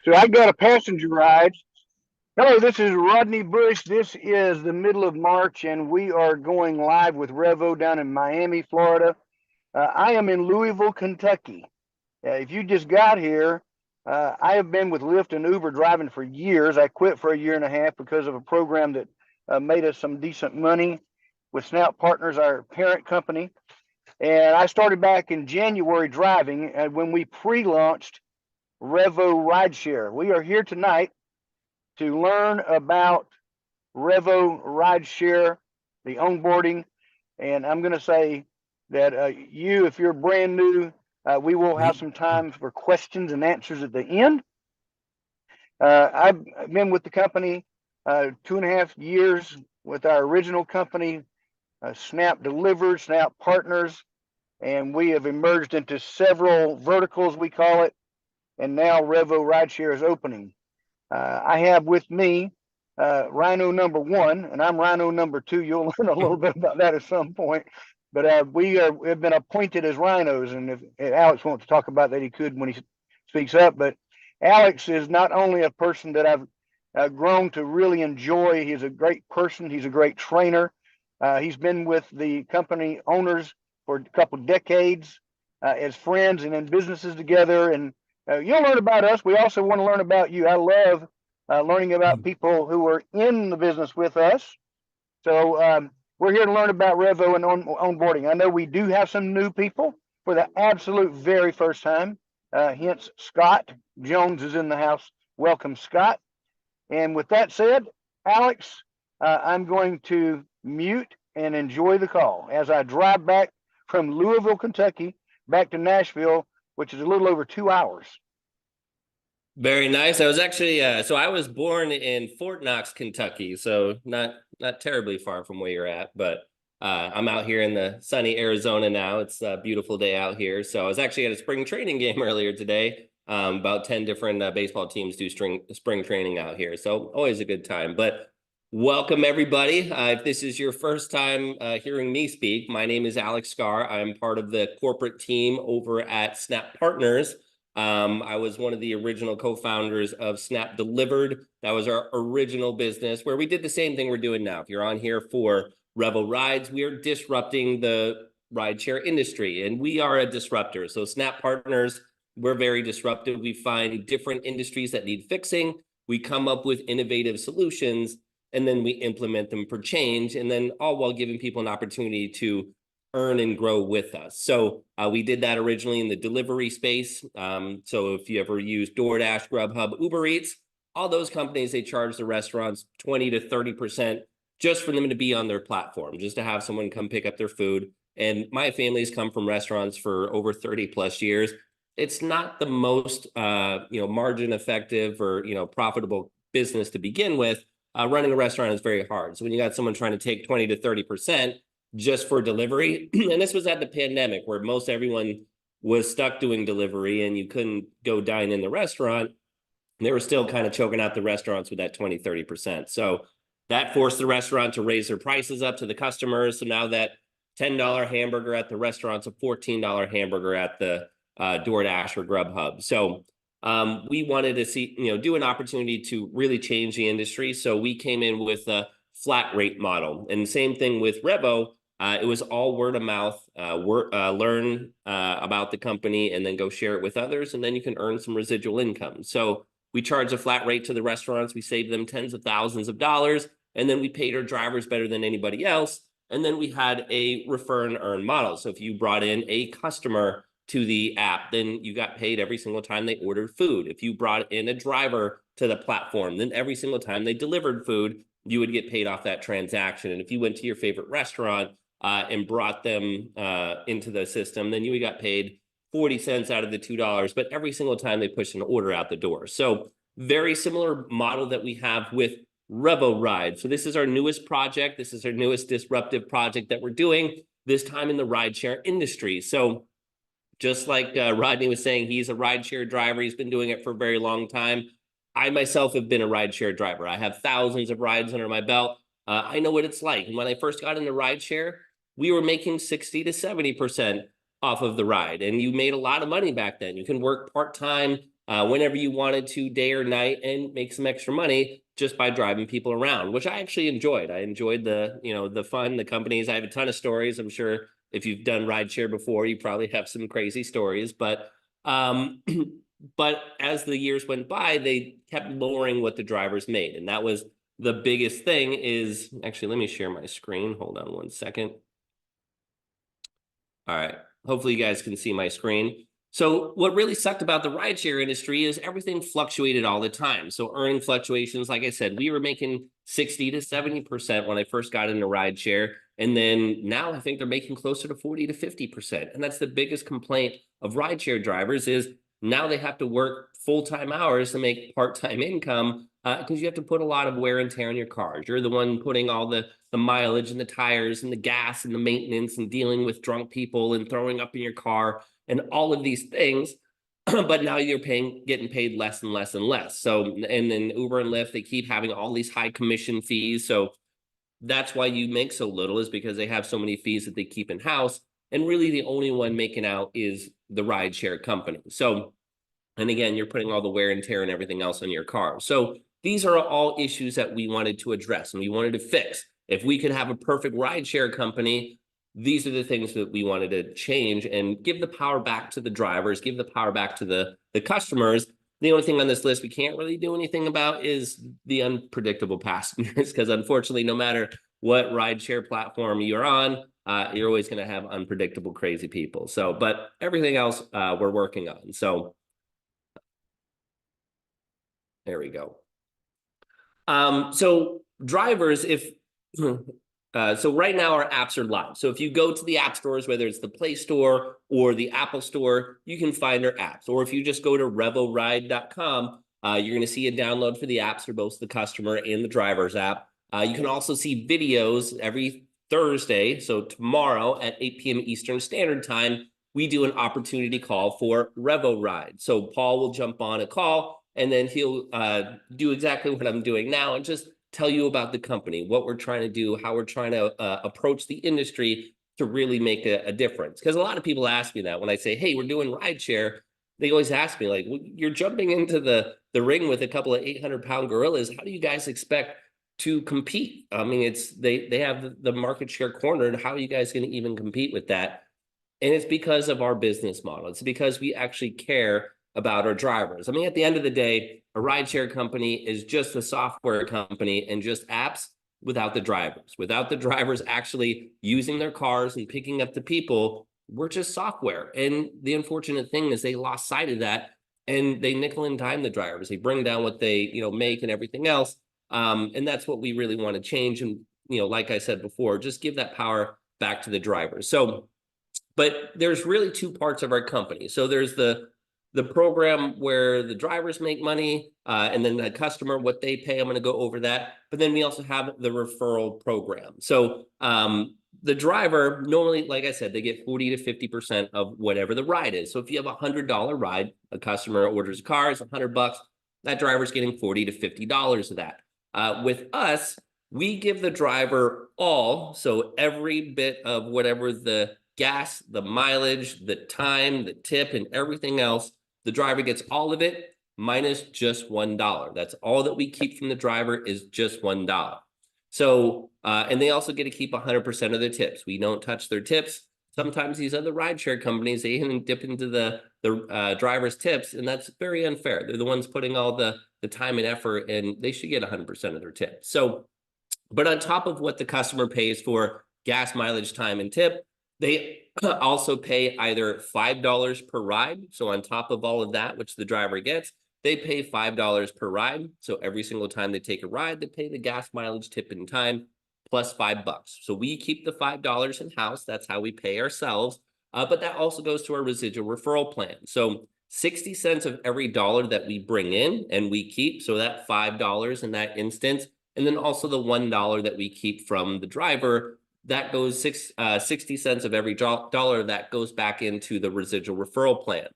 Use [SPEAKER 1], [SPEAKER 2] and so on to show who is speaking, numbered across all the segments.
[SPEAKER 1] So I got a passenger ride. Hello, this is Rodney Bush. This is the middle of March, and we are going live with Revo down in Miami, Florida. I am in Louisville, Kentucky. If you just got here, I have been with Lyft and Uber driving for years. I quit for a year and a half because of a program that made us some decent money with Snap Partners, our parent company. And I started back in January driving when we pre-launched REVO Rideshare. We are here tonight to learn about REVO Rideshare, the onboarding, and I'm going to say that if you're brand new, we will have some time for questions and answers at the end. I've been with the company 2.5 years with our original company, Snap Delivered, Snap Partners, and we have emerged into several verticals, we call it, and now REVO Rideshare is opening. I have with me Rhino number one, and I'm Rhino number two. You'll learn a little bit about that at some point. But we have been appointed as rhinos, and if Alex wants to talk about that, he could when he speaks up. But Alex is not only a person that I've grown to really enjoy. He's a great person. He's a great trainer. He's been with the company owners for a couple of decades as friends and in businesses together. And you'll learn about us. We also want to learn about you. I love learning about people who are in the business with us. So we're here to learn about Revo and onboarding. I know we do have some new people for the absolute very first time. Hence, Scott Jones is in the house. Welcome, Scott. And with that said, Alex, I'm going to mute and enjoy the call as I drive back from Louisville, Kentucky, back to Nashville, which is a little over 2 hours.
[SPEAKER 2] Very nice. I was actually so I was born in Fort Knox, Kentucky, so not terribly far from where you're at, but I'm out here in the sunny Arizona now. It's a beautiful day out here. So I was actually at a spring training game earlier today. About 10 different baseball teams do spring training out here, so always a good time. But welcome everybody. If this is your first time hearing me speak, my name is Alex Scar. I'm part of the corporate team over at Snap Partners. I was one of the original co-founders of Snap Delivered. That was our original business where we did the same thing we're doing now. If you're on here for REVO Rides, we are disrupting the rideshare industry, and we are a disruptor. So Snap Partners, we're very disruptive. We find different industries that need fixing. We come up with innovative solutions, and then we implement them for change, and then all while giving people an opportunity to earn and grow with us. So we did that originally in the delivery space. So if you ever use DoorDash, Grubhub, Uber Eats, all those companies, they charge the restaurants 20 to 30% just for them to be on their platform, just to have someone come pick up their food. And my family's come from restaurants for over 30 plus years. It's not the most margin effective or profitable business to begin with. Running a restaurant is very hard. So when you got someone trying to take 20 to 30% just for delivery, and this was at the pandemic where most everyone was stuck doing delivery and you couldn't go dine in the restaurant, they were still kind of choking out the restaurants with that 20, 30%. So that forced the restaurant to raise their prices up to the customers. So now that $10 hamburger at the restaurant's a $14 hamburger at the DoorDash or Grubhub. So we wanted to see, do an opportunity to really change the industry. So we came in with a flat rate model, and same thing with Revo. It was all word of mouth. Learn about the company and then go share it with others, and then you can earn some residual income. So we charge a flat rate to the restaurants. We save them tens of thousands of dollars, and then we paid our drivers better than anybody else. And then we had a refer and earn model. So if you brought in a customer to the app, then you got paid every single time they ordered food. If you brought in a driver to the platform, then every single time they delivered food, you would get paid off that transaction. And if you went to your favorite restaurant and brought them into the system, then you got paid 40 cents out of the $2, but every single time they push an order out the door. So very similar model that we have with REVO Ride. So this is our newest project. This is our newest disruptive project that we're doing, this time in the rideshare industry. So just like Rodney was saying, he's a rideshare driver. He's been doing it for a very long time. I myself have been a rideshare driver. I have thousands of rides under my belt. I know what it's like. And when I first got into rideshare, we were making 60 to 70% off of the ride. And you made a lot of money back then. You can work part-time whenever you wanted to, day or night, and make some extra money just by driving people around, which I actually enjoyed. I enjoyed the fun, the companies. I have a ton of stories. I'm sure if you've done rideshare before, you probably have some crazy stories, but but as the years went by, they kept lowering what the drivers made. And that was the biggest thing. Is actually, let me share my screen. Hold on one second. All right. Hopefully you guys can see my screen. So what really sucked about the rideshare industry is everything fluctuated all the time. So earning fluctuations, like I said, we were making 60 to 70% when I first got into rideshare. And then now I think they're making closer to 40 to 50%. And that's the biggest complaint of rideshare drivers is now they have to work full-time hours to make part-time income because you have to put a lot of wear and tear on your cars. You're the one putting all the mileage and the tires and the gas and the maintenance and dealing with drunk people and throwing up in your car and all of these things. But now you're getting paid less and less and less. So, and then Uber and Lyft, they keep having all these high commission fees. So that's why you make so little, is because they have so many fees that they keep in house. And really the only one making out is the rideshare company. So, and again, you're putting all the wear and tear and everything else on your car. So these are all issues that we wanted to address and we wanted to fix. If we could have a perfect rideshare company, these are the things that we wanted to change and give the power back to the drivers, give the power back to the customers. The only thing on this list we can't really do anything about is the unpredictable passengers, because unfortunately, no matter what rideshare platform you're on, you're always going to have unpredictable, crazy people. So, but everything else we're working on. So there we go. So drivers, if so right now our apps are live. So if you go to the app stores, whether it's the Play Store or the Apple Store, you can find our apps. Or if you just go to revoride.com, you're going to see a download for the apps for both the customer and the driver's app. You can also see videos every Thursday. So tomorrow at 8 p.m. Eastern Standard Time, we do an opportunity call for REVO Ride. So Paul will jump on a call and then he'll do exactly what I'm doing now and just tell you about the company, what we're trying to do, how we're trying to approach the industry to really make a difference. Because a lot of people ask me that when I say, hey, we're doing rideshare, they always ask me like, well, you're jumping into the ring with a couple of 800-pound gorillas. How do you guys expect to compete? I mean, they have the market share cornered. How are you guys going to even compete with that? And it's because of our business model. It's because we actually care about our drivers. I mean, at the end of the day, a rideshare company is just a software company and just apps without the drivers actually using their cars and picking up the people. We're just software. And the unfortunate thing is they lost sight of that and they nickel and dime the drivers. They bring down what they make and everything else. And that's what we really want to change. And like I said before, just give that power back to the drivers. So, but there's really two parts of our company. So there's the program where the drivers make money, and then the customer, what they pay. I'm going to go over that. But then we also have the referral program. So the driver normally, like I said, they get 40 to 50% of whatever the ride is. So if you have $100 ride, a customer orders a car, it's $100. That driver's getting $40 to $50 of that. With us, we give the driver all, so every bit of whatever the gas, the mileage, the time, the tip, and everything else. The driver gets all of it minus just $1. That's all that we keep from the driver is just $1. So, and they also get to keep 100% of their tips. We don't touch their tips. Sometimes these other rideshare companies, they even dip into the driver's tips, and that's very unfair. They're the ones putting all the time and effort, and they should get 100% of their tips. So, but on top of what the customer pays for gas, mileage, time, and tip, they also pay either $5 per ride. So on top of all of that, which the driver gets, they pay $5 per ride. So every single time they take a ride, they pay the gas, mileage, tip, and time plus $5. So we keep the $5 in house. That's how we pay ourselves. But that also goes to our residual referral plan. So 60 cents of every dollar that we bring in and we keep. So that $5 in that instance, and then also the $1 that we keep from the driver, that goes 60 cents of every dollar that goes back into the residual referral plan.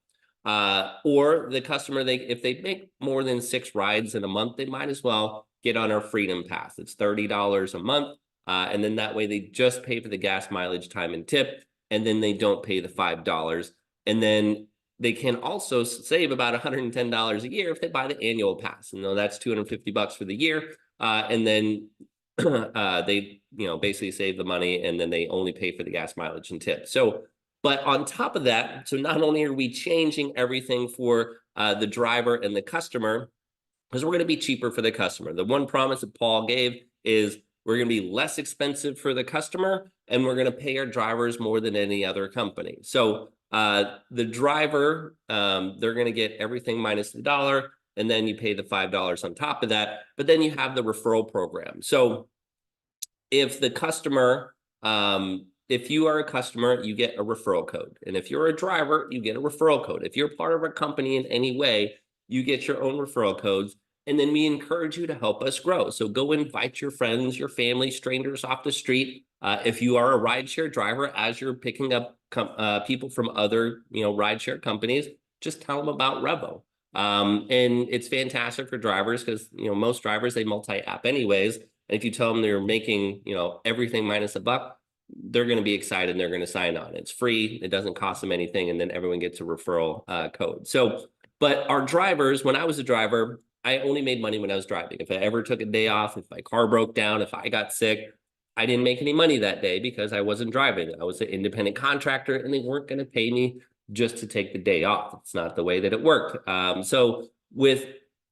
[SPEAKER 2] Or the customer, if they make more than 6 rides in a month, they might as well get on our Freedom Pass. It's $30 a month. And then that way they just pay for the gas, mileage, time, and tip, and then they don't pay the $5. And then they can also save about $110 a year if they buy the annual pass. And that's $250 for the year. And then they, basically save the money, and then they only pay for the gas mileage and tip. So, but on top of that, so not only are we changing everything for the driver and the customer, because we're going to be cheaper for the customer. The one promise that Paul gave is we're going to be less expensive for the customer, and we're going to pay our drivers more than any other company. So the driver, they're going to get everything minus the dollar, and then you pay the $5 on top of that. But then you have the referral program. So if the customer, if you are a customer, you get a referral code. And if you're a driver, you get a referral code. If you're part of our company in any way, you get your own referral codes. And then we encourage you to help us grow. So go invite your friends, your family, strangers off the street. If you are a rideshare driver, as you're picking up people from other, rideshare companies, just tell them about REVO. And it's fantastic for drivers because, most drivers, they multi-app anyways. And if you tell them they're making, everything minus a buck, they're going to be excited and they're going to sign on. It's free. It doesn't cost them anything. And then everyone gets a referral code. So, but our drivers, when I was a driver, I only made money when I was driving. If I ever took a day off, if my car broke down, if I got sick, I didn't make any money that day because I wasn't driving. I was an independent contractor and they weren't going to pay me just to take the day off. It's not the way that it worked. So with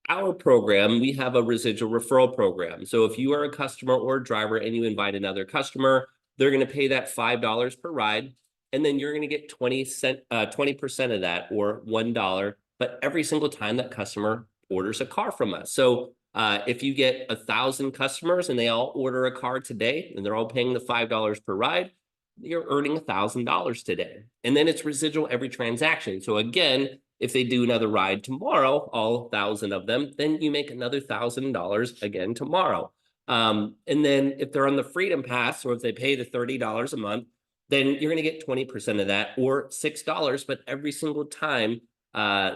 [SPEAKER 2] our program, we have a residual referral program. So if you are a customer or a driver and you invite another customer, they're going to pay that $5 per ride. And then you're going to get 20% of that, or $1. But every single time that customer orders a car from us. So if you get 1,000 customers and they all order a car today and they're all paying the $5 per ride, you're earning $1,000 today. And then it's residual every transaction. So again, if they do another ride tomorrow, all 1,000 of them, then you make another $1,000 again tomorrow. And then if they're on the Freedom Pass, or if they pay the $30 a month, then you're going to get 20% of that, or $6. But every single time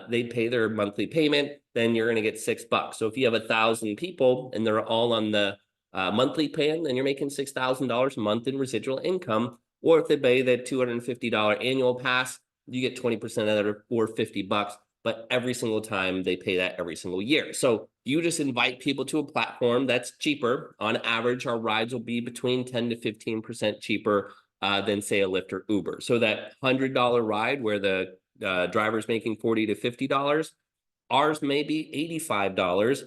[SPEAKER 2] they pay their monthly payment, then you're going to get $6. So if you have 1,000 people and they're all on the monthly plan, then you're making $6,000 a month in residual income. Or if they pay the $250 annual pass, you get 20% of that, or $50. But every single time they pay that every single year. So you just invite people to a platform that's cheaper. On average, our rides will be between 10 to 15% cheaper than, say, a Lyft or Uber. So that $100 ride where the driver's making $40 to $50, ours may be $85.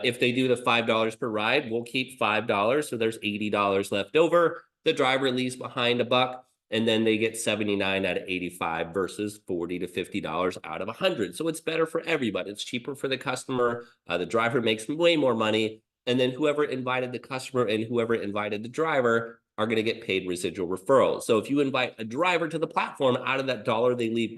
[SPEAKER 2] If they do the $5 per ride, we'll keep $5. So there's $80 left over. The driver leaves behind a buck, and then they get 79 out of 85 versus $40 to $50 out of 100. So it's better for everybody. It's cheaper for the customer. The driver makes way more money. And then whoever invited the customer and whoever invited the driver are going to get paid residual referrals. So if you invite a driver to the platform, out of that dollar they leave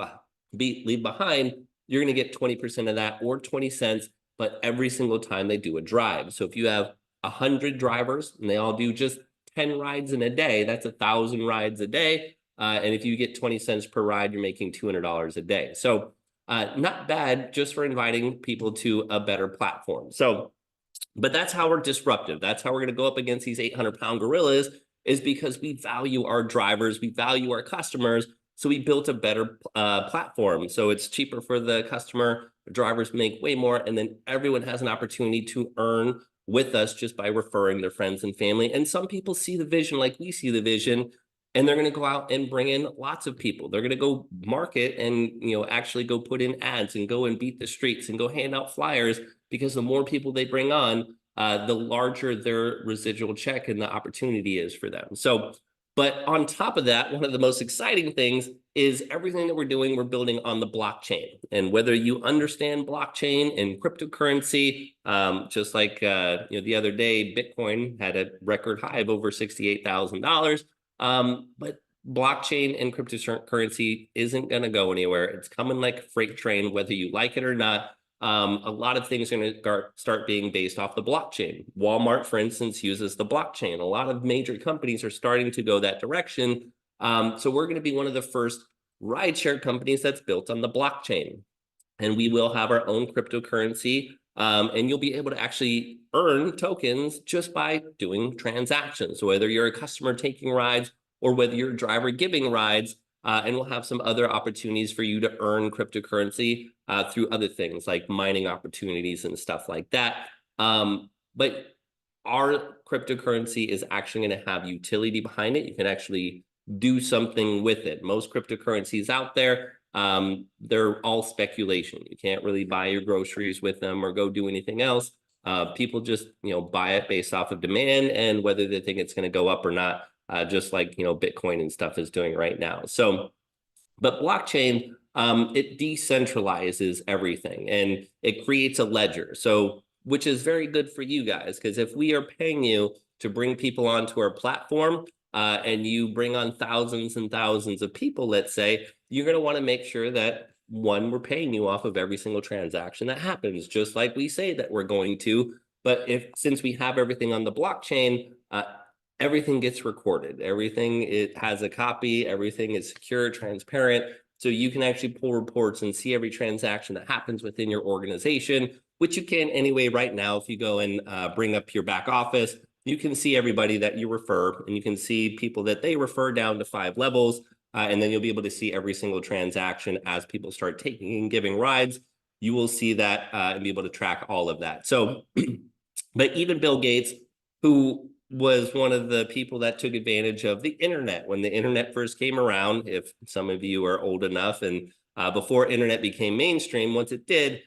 [SPEAKER 2] behind, you're going to get 20% of that, or 20 cents, but every single time they do a drive. So if you have 100 drivers and they all do just 10 rides in a day, that's 1,000 rides a day. And if you get 20 cents per ride, you're making $200 a day. So not bad, just for inviting people to a better platform. So, but that's how we're disruptive. That's how we're going to go up against these 800-pound gorillas, is because we value our drivers, we value our customers. So we built a better platform. So it's cheaper for the customer, drivers make way more, and then everyone has an opportunity to earn with us just by referring their friends and family. And some people see the vision like we see the vision, and they're going to go out and bring in lots of people. They're going to go market and, actually go put in ads and go and beat the streets and go hand out flyers, because the more people they bring on, the larger their residual check and the opportunity is for them. So, but on top of that, one of the most exciting things is everything that we're doing, we're building on the blockchain. And whether you understand blockchain and cryptocurrency, just like the other day, Bitcoin had a record high of over $68,000. But blockchain and cryptocurrency isn't going to go anywhere. It's coming like a freight train, whether you like it or not. A lot of things are going to start being based off the blockchain. Walmart, for instance, uses the blockchain. A lot of major companies are starting to go that direction. So we're going to be one of the first rideshare companies that's built on the blockchain. And we will have our own cryptocurrency. And you'll be able to actually earn tokens just by doing transactions. So whether you're a customer taking rides or whether you're a driver giving rides, And we'll have some other opportunities for you to earn cryptocurrency through other things like mining opportunities and stuff like that. But our cryptocurrency is actually going to have utility behind it. You can actually do something with it. Most cryptocurrencies out there, they're all speculation. You can't really buy your groceries with them or go do anything else. People just, buy it based off of demand and whether they think it's going to go up or not, just like, Bitcoin and stuff is doing right now. So, but blockchain, it decentralizes everything and it creates a ledger. So, which is very good for you guys, because if we are paying you to bring people onto our platform, and you bring on thousands and thousands of people, let's say, you're going to want to make sure that one, we're paying you off of every single transaction that happens, just like we say that we're going to. But since we have everything on the blockchain, everything gets recorded. Everything, it has a copy. Everything is secure, transparent. So you can actually pull reports and see every transaction that happens within your organization, which you can anyway right now. If you go and bring up your back office, you can see everybody that you refer, and you can see people that they refer down to 5 levels. And then you'll be able to see every single transaction as people start taking and giving rides. You will see that and be able to track all of that. So, but even Bill Gates, who was one of the people that took advantage of the internet when the internet first came around, if some of you are old enough, and before internet became mainstream, once it did,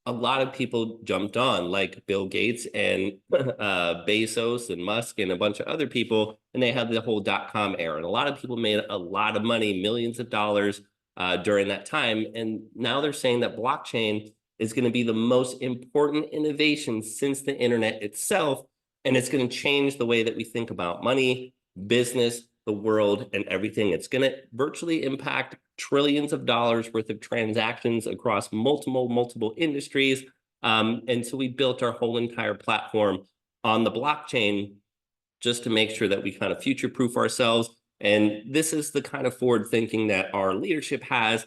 [SPEAKER 2] a lot of people jumped on, like Bill Gates and Bezos and Musk and a bunch of other people, and they had the whole .com era. And a lot of people made a lot of money, millions of dollars during that time. And now they're saying that blockchain is going to be the most important innovation since the internet itself. And it's going to change the way that we think about money, business, the world, and everything. It's going to virtually impact trillions of dollars worth of transactions across multiple industries. And so we built our whole entire platform on the blockchain just to make sure that we kind of future-proof ourselves. And this is the kind of forward thinking that our leadership has,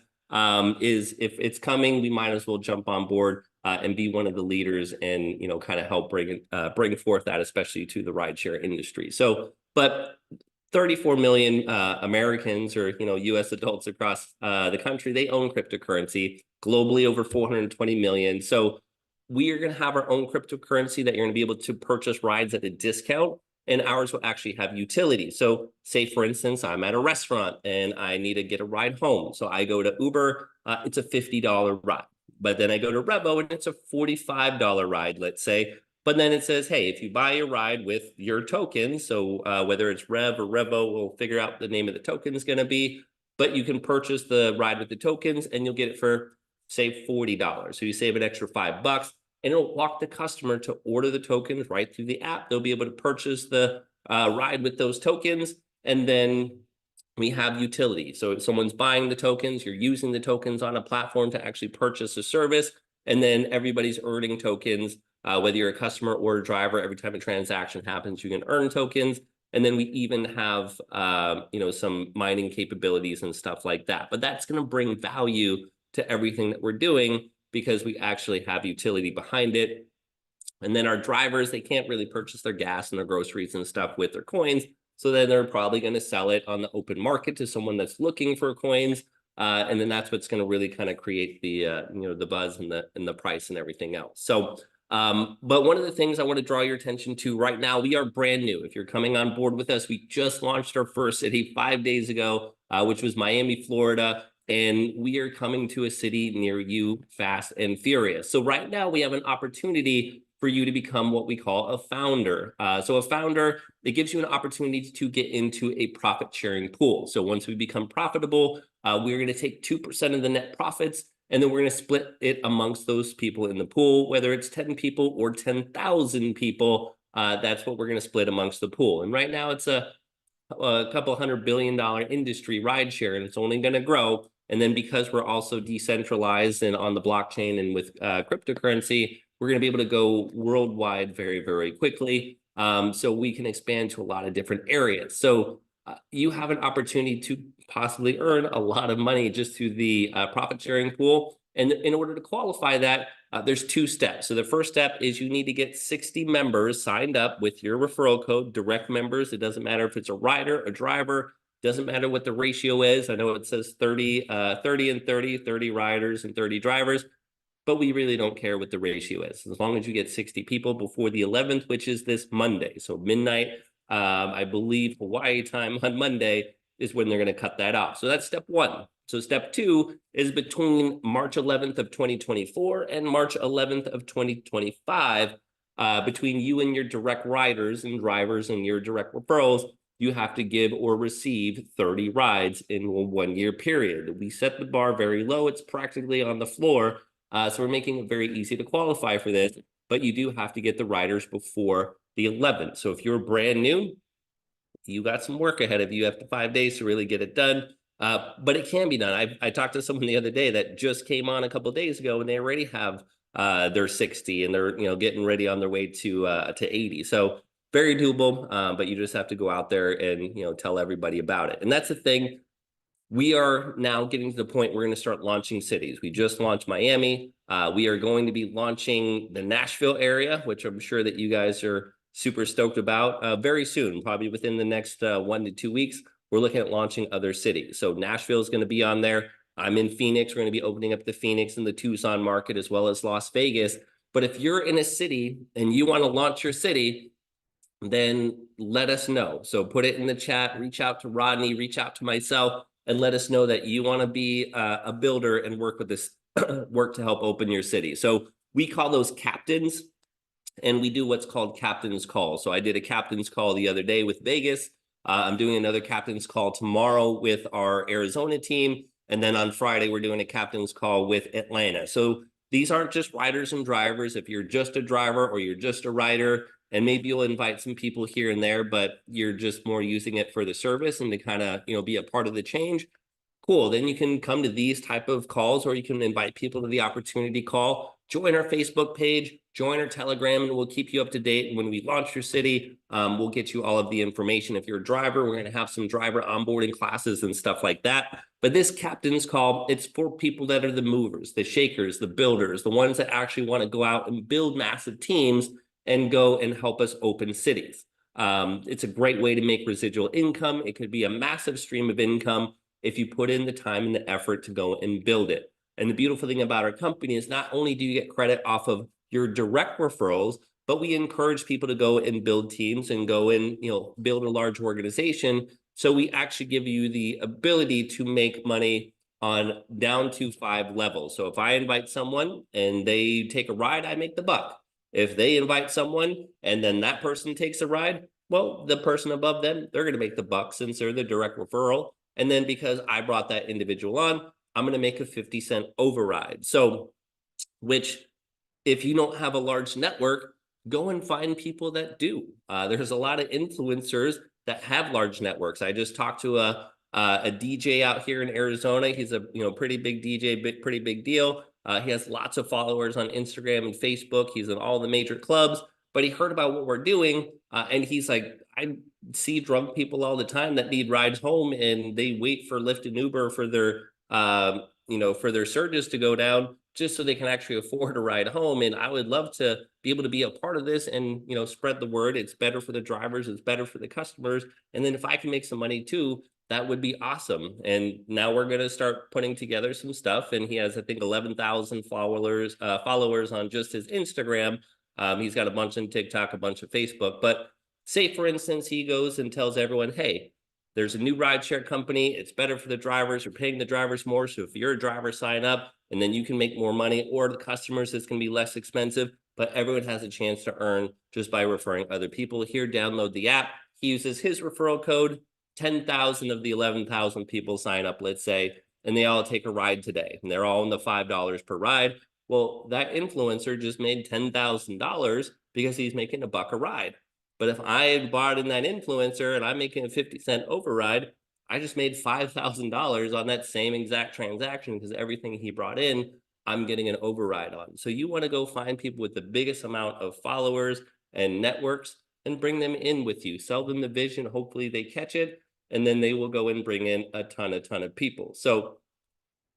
[SPEAKER 2] is if it's coming, we might as well jump on board and be one of the leaders and, kind of help bring forth that, especially to the rideshare industry. So, but 34 million Americans or, US adults across the country, they own cryptocurrency. Globally, over 420 million. So we are going to have our own cryptocurrency that you're going to be able to purchase rides at a discount, and ours will actually have utility. So say, for instance, I'm at a restaurant and I need to get a ride home. So I go to Uber, it's a $50 ride. But then I go to Revo and it's a $45 ride, let's say. But then it says, hey, if you buy a ride with your tokens, so whether it's Rev or Revo, we'll figure out the name of the token is going to be, but you can purchase the ride with the tokens and you'll get it for, say, $40. So you save an extra $5, and it'll walk the customer to order the tokens right through the app. They'll be able to purchase the ride with those tokens, and then we have utility. So if someone's buying the tokens, you're using the tokens on a platform to actually purchase a service, and then everybody's earning tokens. Whether you're a customer or a driver, every time a transaction happens, you can earn tokens. And then we even have, some mining capabilities and stuff like that. But that's going to bring value to everything that we're doing because we actually have utility behind it. And then our drivers, they can't really purchase their gas and their groceries and stuff with their coins. So then they're probably going to sell it on the open market to someone that's looking for coins. And then that's what's going to really kind of create the, the buzz and the price and everything else. So, but one of the things I want to draw your attention to right now, we are brand new. If you're coming on board with us, we just launched our first city 5 days ago, which was Miami, Florida. And we are coming to a city near you fast and furious. So right now we have an opportunity for you to become what we call a founder. So a founder, it gives you an opportunity to get into a profit sharing pool. So once we become profitable, we're going to take 2% of the net profits, and then we're going to split it amongst those people in the pool, whether it's 10 people or 10,000 people. That's what we're going to split amongst the pool. And right now it's a couple $100 billion industry, rideshare, and it's only going to grow. And then because we're also decentralized and on the blockchain and with cryptocurrency, we're going to be able to go worldwide very, very quickly. So we can expand to a lot of different areas. So you have an opportunity to possibly earn a lot of money just through the profit sharing pool. And in order to qualify that, there's 2 steps. So the first step is you need to get 60 members signed up with your referral code, direct members. It doesn't matter if it's a rider, a driver, Doesn't matter what the ratio is. I know it says 30 and 30 riders and 30 drivers, but we really don't care what the ratio is. As long as you get 60 people before the 11th, which is this Monday. So midnight, I believe Hawaii time on Monday is when they're going to cut that off. So that's step one. So step two is between March 11th of 2024 and March 11th of 2025, between you and your direct riders and drivers and your direct referrals, you have to give or receive 30 rides in a 1 year period. We set the bar very low. It's practically on the floor. So we're making it very easy to qualify for this, but you do have to get the riders before the 11th. So if you're brand new, you got some work ahead of you after 5 days to really get it done. But it can be done. I talked to someone the other day that just came on a couple of days ago, and they already have their 60, and they're getting ready on their way to 80. So very doable, but you just have to go out there and tell everybody about it. And that's the thing. We are now getting to the point we're going to start launching cities. We just launched Miami. We are going to be launching the Nashville area, which I'm sure that you guys are super stoked about very soon, probably within the next 1 to 2 weeks. We're looking at launching other cities. So Nashville is going to be on there. I'm in Phoenix. We're going to be opening up the Phoenix and the Tucson market as well as Las Vegas. But if you're in a city and you want to launch your city, then let us know. So put it in the chat, reach out to Rodney, reach out to myself, and let us know that you want to be a builder and work with this, work to help open your city. So we call those captains, and we do what's called captain's call. So I did a captain's call the other day with Vegas. I'm doing another captain's call tomorrow with our Arizona team. And then on Friday, we're doing a captain's call with Atlanta. So these aren't just riders and drivers. If you're just a driver or you're just a rider, and maybe you'll invite some people here and there, but you're just more using it for the service and to kind of, be a part of the change. Cool. Then you can come to these type of calls, or you can invite people to the opportunity call. Join our Facebook page, join our Telegram, and we'll keep you up to date. And when we launch your city, we'll get you all of the information. If you're a driver, we're going to have some driver onboarding classes and stuff like that. But this captain's call, it's for people that are the movers, the shakers, the builders, the ones that actually want to go out and build massive teams and go and help us open cities. It's a great way to make residual income. It could be a massive stream of income if you put in the time and the effort to go and build it. And the beautiful thing about our company is not only do you get credit off of your direct referrals, but we encourage people to go and build teams and go and build a large organization. So we actually give you the ability to make money on down to 5 levels. So if I invite someone and they take a ride, I make the buck. If they invite someone and then that person takes a ride, well, the person above them, they're going to make the buck since they're the direct referral. And then because I brought that individual on, I'm going to make a 50-cent override. So, which if you don't have a large network, go and find people that do. There's a lot of influencers that have large networks. I just talked to a DJ out here in Arizona. He's a pretty big DJ, pretty big deal. He has lots of followers on Instagram and Facebook. He's in all the major clubs, but he heard about what we're doing, and he's like, I see drunk people all the time that need rides home, and they wait for Lyft and Uber for their for their surges to go down just so they can actually afford a ride home. And I would love to be able to be a part of this and spread the word. It's better for the drivers, it's better for the customers, and then if I can make some money too, that would be awesome. And now we're going to start putting together some stuff. And he has, I think, 11,000 followers on just his Instagram. He's got a bunch on TikTok, a bunch of Facebook. But say, for instance, he goes and tells everyone, hey, there's a new rideshare company. It's better for the drivers. You're paying the drivers more. So if you're a driver, sign up, and then you can make more money. Or the customers, it's going to be less expensive. But everyone has a chance to earn just by referring other people. Here, download the app. He uses his referral code. 10,000 of the 11,000 people sign up, let's say, and they all take a ride today, and they're all in the $5 per ride. Well, that influencer just made $10,000 because he's making a buck a ride. But if I bought in that influencer and I'm making a 50-cent override, I just made $5,000 on that same exact transaction because everything he brought in, I'm getting an override on. So you want to go find people with the biggest amount of followers and networks and bring them in with you. Sell them the vision. Hopefully they catch it, and then they will go and bring in a ton of people. So,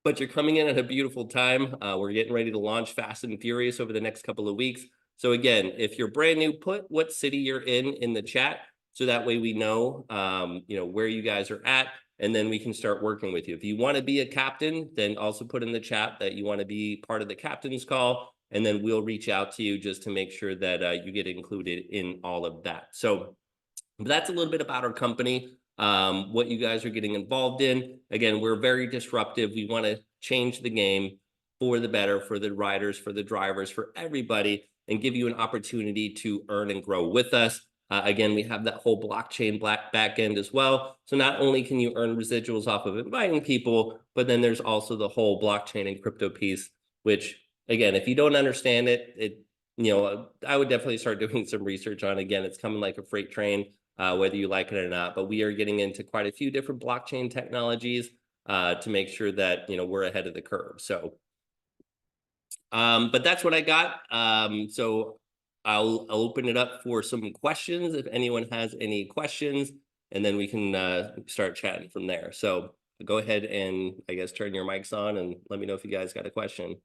[SPEAKER 2] but you're coming in at a beautiful time. We're getting ready to launch Fast and Furious over the next couple of weeks. So again, if you're brand new, put what city you're in the chat. so that way we know, where you guys are at, and then we can start working with you. If you want to be a captain, then also put in the chat that you want to be part of the captain's call, and then we'll reach out to you just to make sure that you get included in all of that. So that's a little bit about our company, what you guys are getting involved in. Again, we're very disruptive. We want to change the game for the better, for the riders, for the drivers, for everybody, and give you an opportunity to earn and grow with us. Again, we have that whole blockchain back end as well. So not only can you earn residuals off of inviting people, but then there's also the whole blockchain and crypto piece, which, again, if you don't understand it, I would definitely start doing some research on. Again, it's coming like a freight train, whether you like it or not. But we are getting into quite a few different blockchain technologies to make sure that we're ahead of the curve. So, but that's what I got. So I'll open it up for some questions if anyone has any questions, and then we can start chatting from there. So go ahead and, I guess, turn your mics on and let me know if you guys got a question.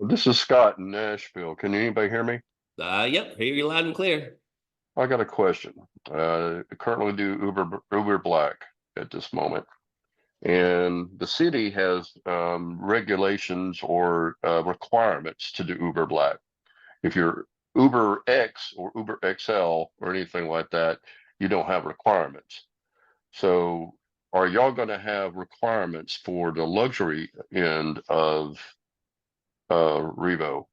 [SPEAKER 3] This is Scott in Nashville. Can anybody hear me?
[SPEAKER 2] Yep, hear you loud and clear.
[SPEAKER 3] I got a question. Currently do Uber Black at this moment, and the city has regulations or requirements to do Uber Black. If you're Uber X or Uber XL or anything like that, you don't have requirements. So are y'all going to have requirements for the luxury end of REVO?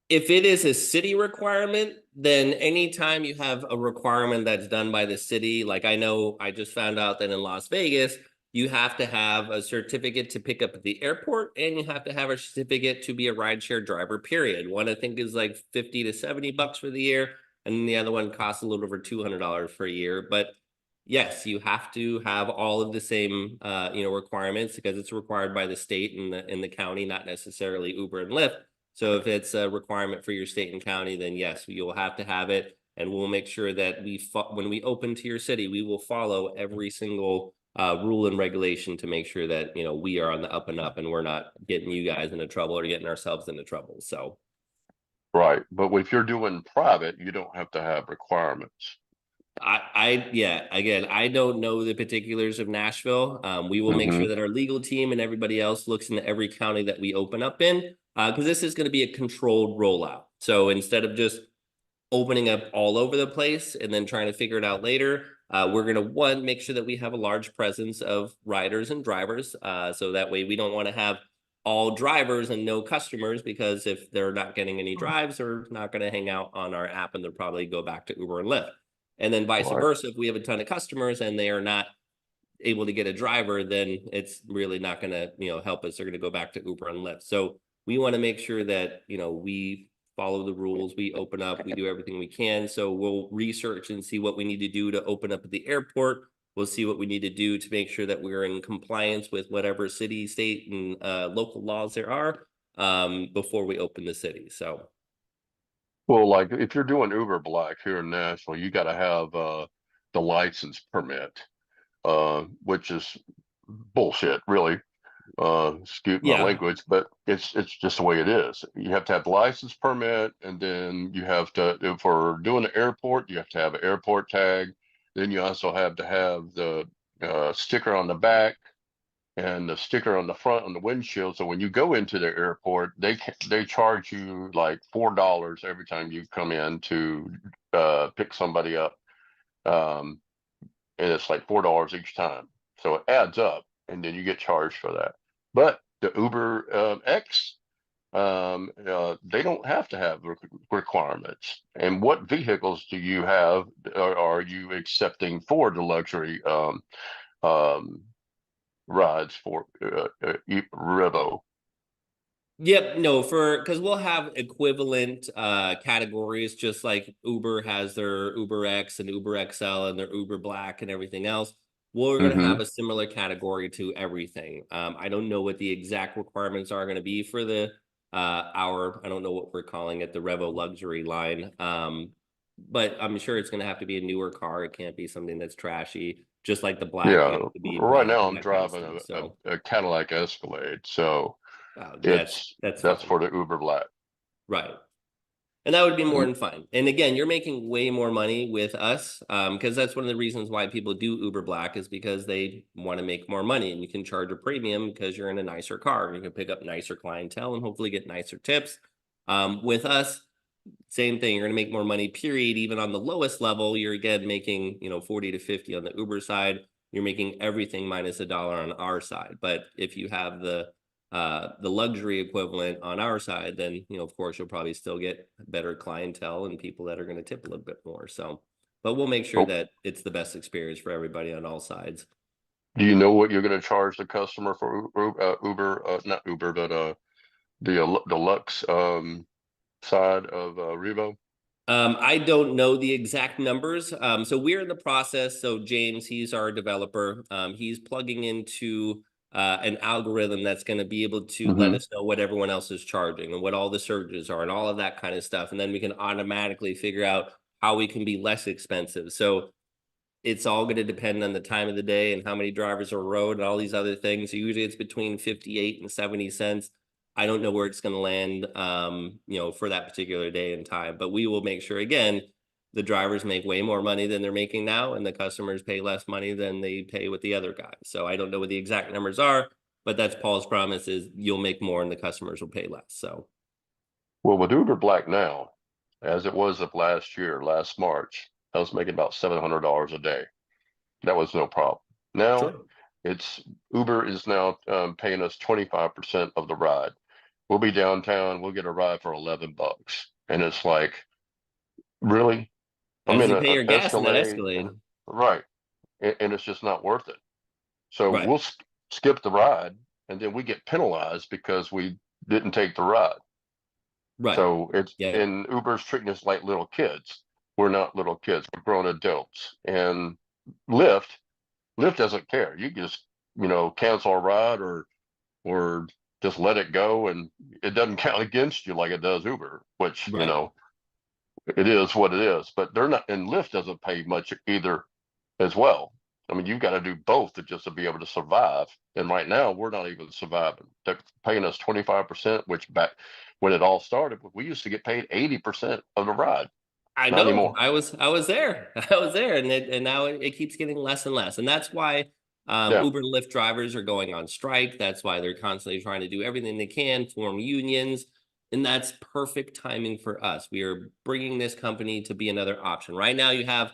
[SPEAKER 2] If it is a city requirement, then anytime you have a requirement that's done by the city, like I know I just found out that in Las Vegas, you have to have a certificate to pick up at the airport, and you have to have a certificate to be a rideshare driver, period. One, I think, is like 50 to 70 bucks for the year, and the other one costs a little over $200 for a year. But yes, you have to have all of the same requirements, because it's required by the state and the county, not necessarily Uber and Lyft. So if it's a requirement for your state and county, then yes, you'll have to have it. And we'll make sure that when we open to your city, we will follow every single rule and regulation to make sure that, we are on the up and up, and we're not getting you guys into trouble or getting ourselves into trouble. So.
[SPEAKER 3] Right. But if you're doing private, you don't have to have requirements.
[SPEAKER 2] Again, I don't know the particulars of Nashville. We will make sure that our legal team and everybody else looks into every county that we open up in, because this is going to be a controlled rollout. So instead of just opening up all over the place and then trying to figure it out later, we're going to, make sure that we have a large presence of riders and drivers. So that way we don't want to have all drivers and no customers, because if they're not getting any drives, they're not going to hang out on our app, and they'll probably go back to Uber and Lyft. And then vice versa, if we have a ton of customers and they are not able to get a driver, then it's really not going to, help us. They're going to go back to Uber and Lyft. So we want to make sure that, we follow the rules, we open up, we do everything we can. So we'll research and see what we need to do to open up at the airport. We'll see what we need to do to make sure that we're in compliance with whatever city, state, and local laws there are before we open the city. So.
[SPEAKER 3] Well, like if you're doing Uber Black here in Nashville, you got to have the license permit, which is bullshit, really. Excuse my language, but it's just the way it is. You have to have the license permit, and then you have to, for doing the airport, you have to have an airport tag. Then you also have to have the sticker on the back and the sticker on the front on the windshield. So when you go into the airport, they charge you like $4 every time you come in to pick somebody up, and it's like $4 each time. So it adds up, and then you get charged for that. But the Uber X, they don't have to have requirements. And what vehicles do you have? Are you accepting for the luxury rides for REVO?
[SPEAKER 2] Yep, no, because we'll have equivalent categories, just like Uber has their Uber X and Uber XL and their Uber Black and everything else. We're going to have a similar category to everything. I don't know what the exact requirements are going to be for the I don't know what we're calling it, the REVO luxury line. But I'm sure it's going to have to be a newer car. It can't be something that's trashy, just like the Black.
[SPEAKER 3] Yeah,
[SPEAKER 2] To be
[SPEAKER 3] right
[SPEAKER 2] black
[SPEAKER 3] now
[SPEAKER 2] and
[SPEAKER 3] I'm
[SPEAKER 2] that kind of
[SPEAKER 3] driving
[SPEAKER 2] stuff,
[SPEAKER 3] a Cadillac Escalade, so
[SPEAKER 2] that's
[SPEAKER 3] that's
[SPEAKER 2] fine.
[SPEAKER 3] for the Uber Black.
[SPEAKER 2] Right. And that would be more
[SPEAKER 3] Mm.
[SPEAKER 2] than fine. And again, you're making way more money with us, because that's one of the reasons why people do Uber Black, is because they want to make more money, and you can charge a premium because you're in a nicer car. You can pick up nicer clientele and hopefully get nicer tips. With us, same thing. You're going to make more money, period. Even on the lowest level, you're again making, 40 to 50 on the Uber side. You're making everything minus $1 on our side. But if you have the luxury equivalent on our side, then, of course, you'll probably still get better clientele and people that are going to tip a little bit more. So, but we'll make sure
[SPEAKER 3] Oh,
[SPEAKER 2] that it's the best experience for everybody on all sides.
[SPEAKER 3] do you know what you're going to charge the customer for Uber, not Uber, but the deluxe side of Revo?
[SPEAKER 2] I don't know the exact numbers. So we're in the process. So James, he's our developer. He's plugging into an algorithm that's going to be able to let
[SPEAKER 3] Mm-hmm.
[SPEAKER 2] us know what everyone else is charging and what all the surges are and all of that kind of stuff. And then we can automatically figure out how we can be less expensive. So it's all going to depend on the time of the day and how many drivers are road and all these other things. So usually it's between 58 and 70 cents. I don't know where it's going to land, for that particular day and time, but we will make sure, again, the drivers make way more money than they're making now, and the customers pay less money than they pay with the other guys. So I don't know what the exact numbers are, but that's Paul's promise, is you'll make more and the customers will pay less. So
[SPEAKER 3] Well, with Uber Black now, as it was of last year, last March, I was making about $700 a day. That was no problem. Now
[SPEAKER 2] sure.
[SPEAKER 3] it's Uber is now paying us 25% of the ride. We'll be downtown. We'll get a ride for $11, and it's like, really? I'm
[SPEAKER 2] As
[SPEAKER 3] in
[SPEAKER 2] you pay
[SPEAKER 3] an
[SPEAKER 2] your gas in that
[SPEAKER 3] Escalade,
[SPEAKER 2] Escalade.
[SPEAKER 3] right? And it's just not worth it. So
[SPEAKER 2] Right.
[SPEAKER 3] we'll skip the ride, and then we get penalized because we didn't take the ride.
[SPEAKER 2] Right.
[SPEAKER 3] So it's
[SPEAKER 2] Yeah.
[SPEAKER 3] and Uber's treating us like little kids. We're not little kids. We're grown adults. And Lyft, Lyft doesn't care. You just cancel a ride or just let it go, and it doesn't count against you like it does Uber, which
[SPEAKER 2] Right.
[SPEAKER 3] it is what it is. But they're not, and Lyft doesn't pay much either as well. I mean, you've got to do both to be able to survive. And right now, we're not even surviving. They're paying us 25%, which back when it all started, we used to get paid 80% of the ride.
[SPEAKER 2] I
[SPEAKER 3] Not
[SPEAKER 2] know.
[SPEAKER 3] anymore.
[SPEAKER 2] I was there. I was there, and now it keeps getting less and less, and that's why
[SPEAKER 3] Yeah.
[SPEAKER 2] Uber and Lyft drivers are going on strike. That's why they're constantly trying to do everything they can, form unions, and that's perfect timing for us. We are bringing this company to be another option. Right now, you have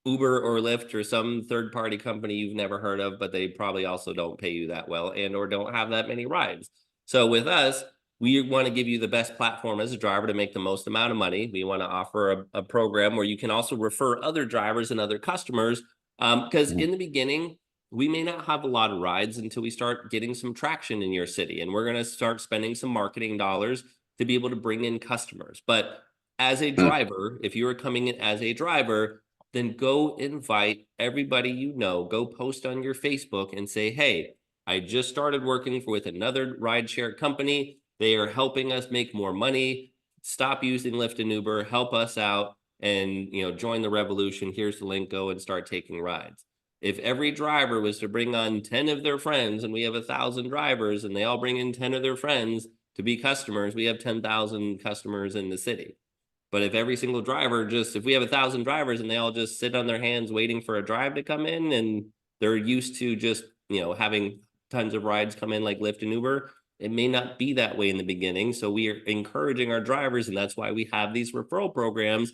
[SPEAKER 2] Uber or Lyft or some third party company you've never heard of, but they probably also don't pay you that well and or don't have that many rides. So with us, we want to give you the best platform as a driver to make the most amount of money. We want to offer a program where you can also refer other drivers and other customers. Because
[SPEAKER 3] Mhm.
[SPEAKER 2] in the beginning, we may not have a lot of rides until we start getting some traction in your city. And we're going to start spending some marketing dollars to be able to bring in customers. But as a
[SPEAKER 3] Mm.
[SPEAKER 2] driver, if you are coming in as a driver, then go invite everybody you know, go post on your Facebook and say, hey, I just started working with another rideshare company. They are helping us make more money. Stop using Lyft and Uber, help us out, and join the revolution. Here's the link, go and start taking rides. If every driver was to bring on 10 of their friends, and we have 1,000 drivers and they all bring in 10 of their friends to be customers, we have 10,000 customers in the city. But if every single driver if we have 1,000 drivers and they all just sit on their hands waiting for a drive to come in, and they're used to just, having tons of rides come in like Lyft and Uber, it may not be that way in the beginning. So we are encouraging our drivers, and that's why we have these referral programs.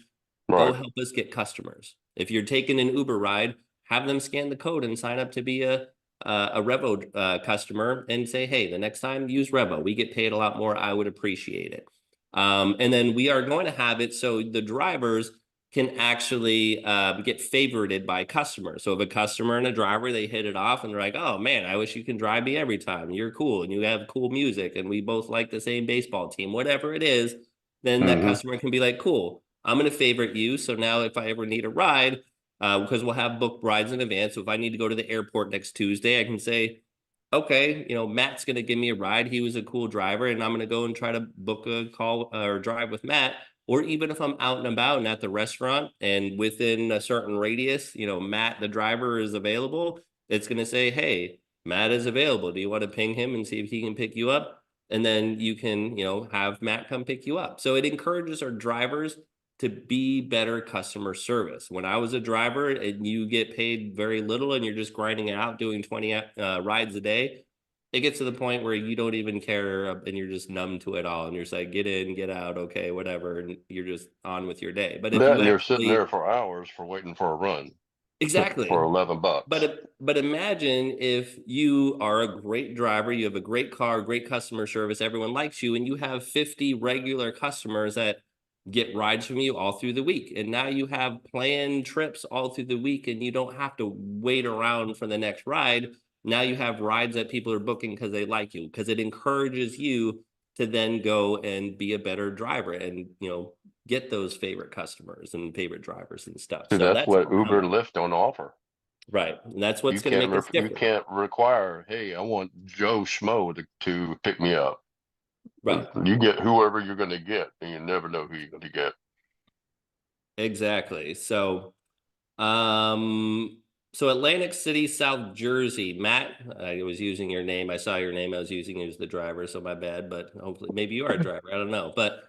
[SPEAKER 2] Go
[SPEAKER 3] Right.
[SPEAKER 2] help us get customers. If you're taking an Uber ride, have them scan the code and sign up to be a Revo customer and say, hey, the next time use Revo. We get paid a lot more. I would appreciate it. And then we are going to have it so the drivers can actually get favorited by customers. So if a customer and a driver, they hit it off and they're like, oh man, I wish you can drive me every time. You're cool and you have cool music and we both like the same baseball team, whatever it is, then that
[SPEAKER 3] Hmm.
[SPEAKER 2] customer can be like, cool, I'm going to favorite you. So now if I ever need a ride, because we'll have booked rides in advance. So if I need to go to the airport next Tuesday, I can say, okay, Matt's going to give me a ride. He was a cool driver, and I'm going to go and try to book a call or drive with Matt. Or even if I'm out and about and at the restaurant and within a certain radius, Matt, the driver, is available, it's going to say, hey, Matt is available. Do you want to ping him and see if he can pick you up? and then you can, have Matt come pick you up. So it encourages our drivers to be better customer service. When I was a driver and you get paid very little and you're just grinding it out doing 20 rides a day, it gets to the point where you don't even care and you're just numb to it all. And you're just like, get in, get out, okay, whatever. And you're just on with your day. But if
[SPEAKER 3] That
[SPEAKER 2] you
[SPEAKER 3] and you're sitting there
[SPEAKER 2] actually,
[SPEAKER 3] for hours for waiting for a run for
[SPEAKER 2] exactly.
[SPEAKER 3] $11.
[SPEAKER 2] But imagine if you are a great driver, you have a great car, great customer service, everyone likes you, and you have 50 regular customers that get rides from you all through the week. And now you have planned trips all through the week and you don't have to wait around for the next ride. Now you have rides that people are booking because they like you, because it encourages you to then go and be a better driver and, get those favorite customers and favorite drivers and stuff.
[SPEAKER 3] See,
[SPEAKER 2] So
[SPEAKER 3] that's
[SPEAKER 2] that's
[SPEAKER 3] what
[SPEAKER 2] what's
[SPEAKER 3] Uber
[SPEAKER 2] coming.
[SPEAKER 3] and Lyft don't offer.
[SPEAKER 2] Right. And that's what's going to make us
[SPEAKER 3] You
[SPEAKER 2] different.
[SPEAKER 3] can't require, hey, I want Joe Schmo to pick me up.
[SPEAKER 2] Right.
[SPEAKER 3] You get whoever you're going to get, and you never know who you're going to get.
[SPEAKER 2] Exactly. So Atlantic City, South Jersey. Matt, I was using your name. I saw your name. I was using you as the driver, so my bad, but hopefully maybe you are a driver. I don't know. But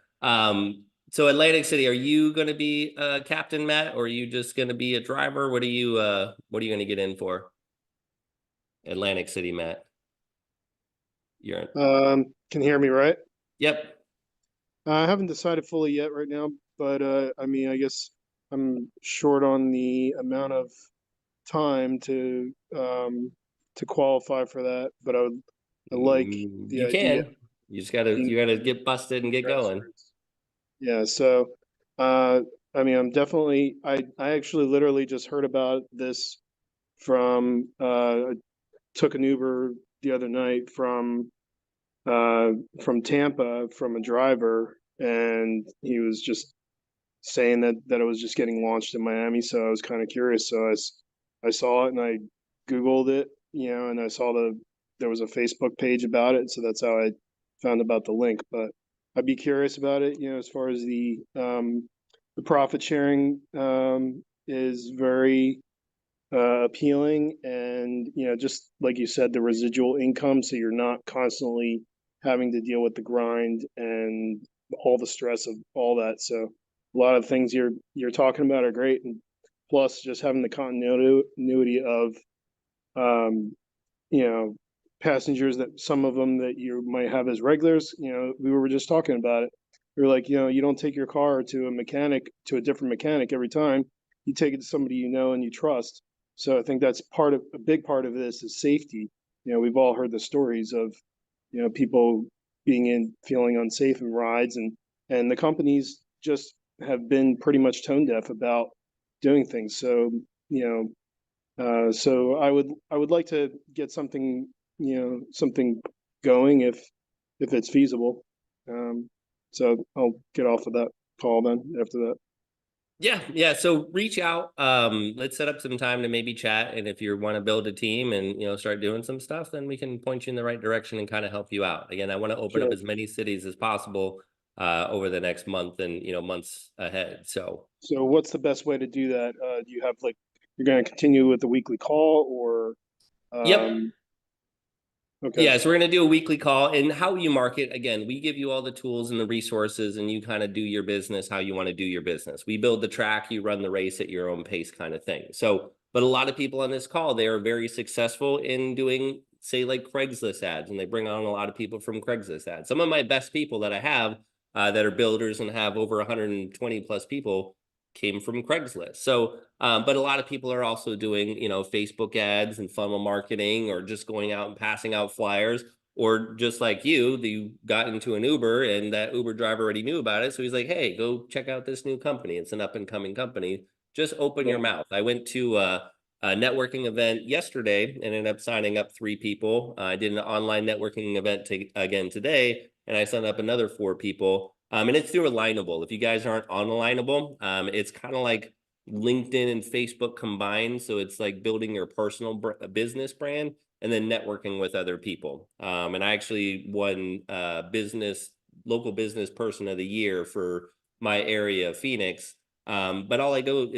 [SPEAKER 2] so Atlantic City, are you going to be Captain Matt, or are you just going to be a driver? What are you going to get in for? Atlantic City, Matt. You're
[SPEAKER 4] Can you hear me right?
[SPEAKER 2] Yep.
[SPEAKER 4] I haven't decided fully yet right now, but I mean, I guess I'm short on the amount of time to qualify for that, but I like the
[SPEAKER 2] You
[SPEAKER 4] idea of
[SPEAKER 2] can. You
[SPEAKER 4] being
[SPEAKER 2] gotta get busted and get going.
[SPEAKER 4] grassroots. Yeah, so uh, I mean, I actually literally just heard about this from I took an Uber the other night from Tampa from a driver, and he was just saying that it was just getting launched in Miami. So I was kind of curious. So I saw it and I Googled it, and I saw there was a Facebook page about it. So that's how I found about the link. But I'd be curious about it, as far as the profit sharing is very appealing, and just like you said, the residual income, so you're not constantly having to deal with the grind and all the stress of all that. So a lot of things you're talking about are great, and plus just having the continuity of um, you know passengers, that some of them that you might have as regulars. We were just talking about it. We are like, you don't take your car to a different mechanic every time. You take it to somebody you know and you trust. So I think that's a big part of this is safety. We've all heard the stories of people feeling unsafe in rides, and the companies just have been pretty much tone deaf about doing things. So so I would like to get something going if it's feasible. So I'll get off of that call then after that.
[SPEAKER 2] Yeah. So reach out. Let's set up some time to maybe chat. And if you want to build a team and start doing some stuff, then we can point you in the right direction and kind of help you out. Again, I want to open up
[SPEAKER 4] Sure.
[SPEAKER 2] as many cities as possible over the next month and months ahead. So
[SPEAKER 4] What's the best way to do that? Do you have you're going to continue with the weekly call, or
[SPEAKER 2] yep.
[SPEAKER 4] okay?
[SPEAKER 2] Yeah, so we're going to do a weekly call. And how you market, again, we give you all the tools and the resources, and you kind of do your business how you want to do your business. We build the track, you run the race at your own pace kind of thing. So, but a lot of people on this call, they are very successful in doing, say, like Craigslist ads, and they bring on a lot of people from Craigslist ads. Some of my best people that I have that are builders and have over 120 plus people came from Craigslist. So, but a lot of people are also doing, Facebook ads and funnel marketing, or just going out and passing out flyers, or just like you got into an Uber and that Uber driver already knew about it. So he's like, hey, go check out this new company. It's an up and coming company. Just open your mouth. I went to a networking event yesterday and ended up signing up 3 people. I did an online networking event again today, and I signed up another 4 people. And it's through Alignable. If you guys aren't on Alignable, it's kind of like LinkedIn and Facebook combined. So it's like building your personal business brand and then networking with other people. And I actually won local business person of the year for my area of Phoenix. But all I do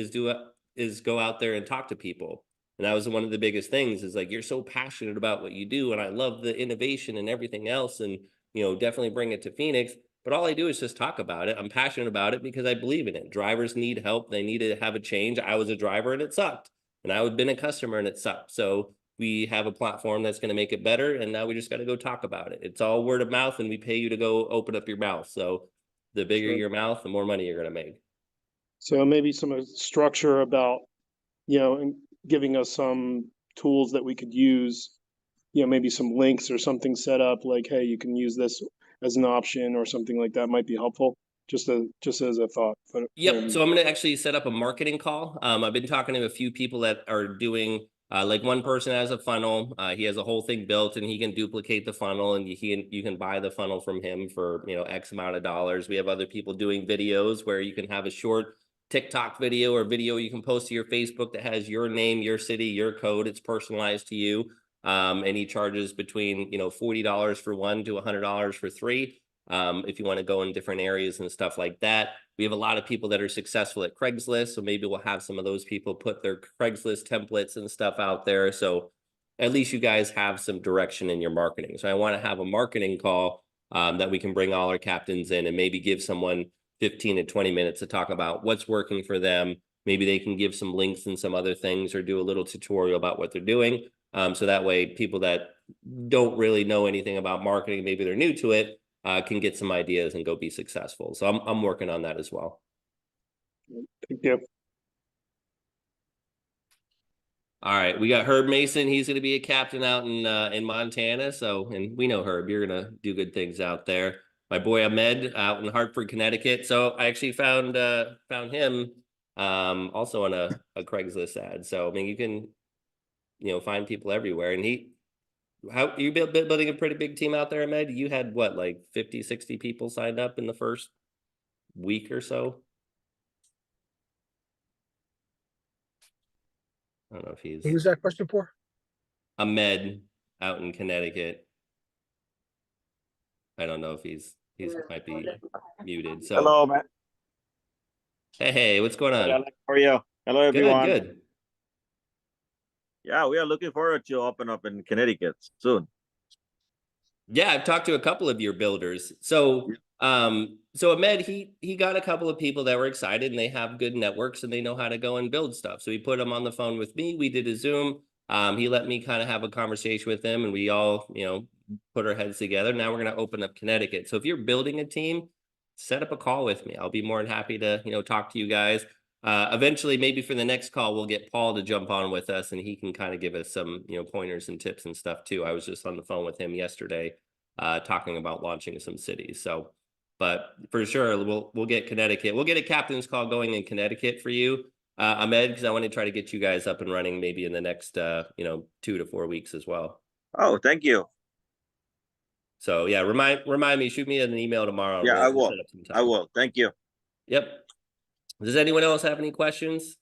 [SPEAKER 2] is go out there and talk to people. And that was one of the biggest things, is like, you're so passionate about what you do. And I love the innovation and everything else. And definitely bring it to Phoenix. But all I do is just talk about it. I'm passionate about it because I believe in it. Drivers need help. They need to have a change. I was a driver and it sucked. And I had been a customer and it sucked. So we have a platform that's going to make it better. And now we just got to go talk about it. It's all word of mouth, and we pay you to go open up your mouth. So the bigger your mouth, the more money you're going to make.
[SPEAKER 4] So maybe some structure about, and giving us some tools that we could use, maybe some links or something set up like, hey, you can use this as an option or something like that might be helpful. Just as a thought. But,
[SPEAKER 2] Yep. So I'm going to actually set up a marketing call. I've been talking to a few people that are doing, like one person has a funnel. He has a whole thing built, and he can duplicate the funnel, and you can buy the funnel from him for, X amount of dollars. We have other people doing videos where you can have a short TikTok video or video you can post to your Facebook that has your name, your city, your code. It's personalized to you. And he charges between, $40 for one to $100 for three. If you want to go in different areas and stuff like that. We have a lot of people that are successful at Craigslist, so maybe we'll have some of those people put their Craigslist templates and stuff out there. So at least you guys have some direction in your marketing. So I want to have a marketing call that we can bring all our captains in and maybe give someone 15 to 20 minutes to talk about what's working for them. Maybe they can give some links and some other things or do a little tutorial about what they're doing. So that way people that don't really know anything about marketing, maybe they're new to it, can get some ideas and go be successful. So I'm working on that as well.
[SPEAKER 4] Thank you.
[SPEAKER 2] All right, we got Herb Mason. He's going to be a captain out in Montana. So, and we know Herb, you're going to do good things out there. My boy Ahmed out in Hartford, Connecticut. So I actually found him also on a Craigslist ad. So I mean, you can find people everywhere. And how you building a pretty big team out there, Ahmed? You had what, like 50, 60 people signed up in the first week or so? I don't know if he's.
[SPEAKER 5] Who's that question for?
[SPEAKER 2] Ahmed out in Connecticut. I don't know if he's might be muted. So
[SPEAKER 6] hello, man.
[SPEAKER 2] Hey, what's going on?
[SPEAKER 6] How are you? Hello, everyone.
[SPEAKER 2] Good.
[SPEAKER 6] Yeah, we are looking forward to open up in Connecticut soon.
[SPEAKER 2] Yeah, I've talked to a couple of your builders. So so Ahmed, he got a couple of people that were excited, and they have good networks and they know how to go and build stuff. So he put them on the phone with me. We did a Zoom. He let me kind of have a conversation with them, and we all, put our heads together. Now we're going to open up Connecticut. So if you're building a team, set up a call with me. I'll be more than happy to, talk to you guys. Eventually, maybe for the next call, we'll get Paul to jump on with us, and he can kind of give us some, pointers and tips and stuff too. I was just on the phone with him yesterday, talking about launching some cities. So, but for sure, we'll get Connecticut. We'll get a captain's call going in Connecticut for you, Ahmed, because I want to try to get you guys up and running maybe in the next, 2 to 4 weeks as well.
[SPEAKER 6] Oh, thank you.
[SPEAKER 2] So yeah, remind me, shoot me an email tomorrow.
[SPEAKER 6] Yeah, I will. I will. Thank you.
[SPEAKER 2] Yep. Does anyone else have any questions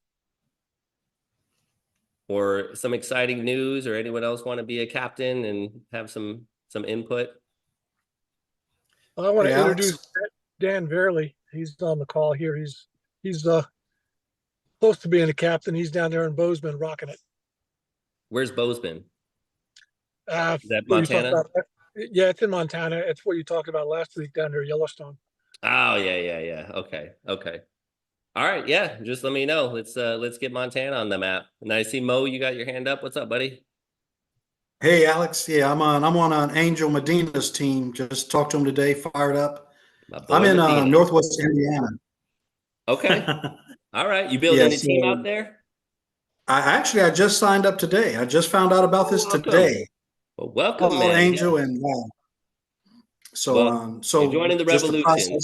[SPEAKER 2] or some exciting news, or anyone else want to be a captain and have some input?
[SPEAKER 5] I want to introduce Dan Verley. He's on the call here. He's close to being a captain. He's down there in Bozeman rocking it.
[SPEAKER 2] Where's Bozeman?
[SPEAKER 5] Is
[SPEAKER 2] that Montana?
[SPEAKER 5] Yeah, it's in Montana. It's what you talked about last week down there, Yellowstone.
[SPEAKER 2] Oh, yeah. Okay. All right, yeah, just let me know. Let's get Montana on the map. And I see Mo, you got your hand up. What's up, buddy?
[SPEAKER 7] Hey, Alex. Yeah, I'm on an Angel Medina's team. Just talked to him today. Fired up. I'm in Northwest Indiana.
[SPEAKER 2] Okay. All right. You building a team out there?
[SPEAKER 7] I just signed up today. I just found out about this today.
[SPEAKER 2] Well, welcome, man.
[SPEAKER 7] Angel, yeah. And so
[SPEAKER 2] you're joining the revolution.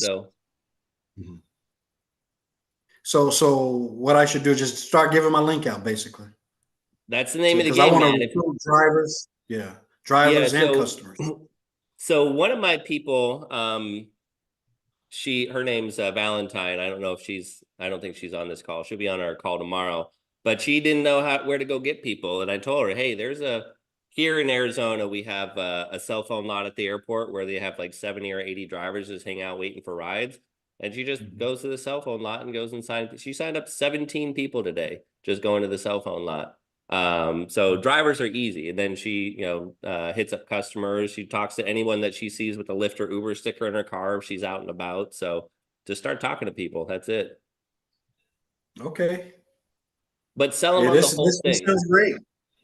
[SPEAKER 7] So what I should do is just start giving my link out, basically.
[SPEAKER 2] That's the name of the game,
[SPEAKER 7] I want
[SPEAKER 2] man.
[SPEAKER 7] to recruit drivers and customers.
[SPEAKER 2] So one of my people, her name's Valentine. I don't think she's on this call. She'll be on our call tomorrow, but she didn't know where to go get people. And I told her, hey, here in Arizona, we have a cell phone lot at the airport where they have like 70 or 80 drivers just hang out waiting for rides. And she just goes to the cell phone lot and goes and she signed up 17 people today, just going to the cell phone lot. So drivers are easy. And then she, hits up customers. She talks to anyone that she sees with a Lyft or Uber sticker in her car if she's out and about. So just start talking to people. That's it.
[SPEAKER 7] Okay.
[SPEAKER 2] But sell them
[SPEAKER 7] Yeah,
[SPEAKER 2] on the
[SPEAKER 7] this
[SPEAKER 2] whole thing.
[SPEAKER 7] sounds great.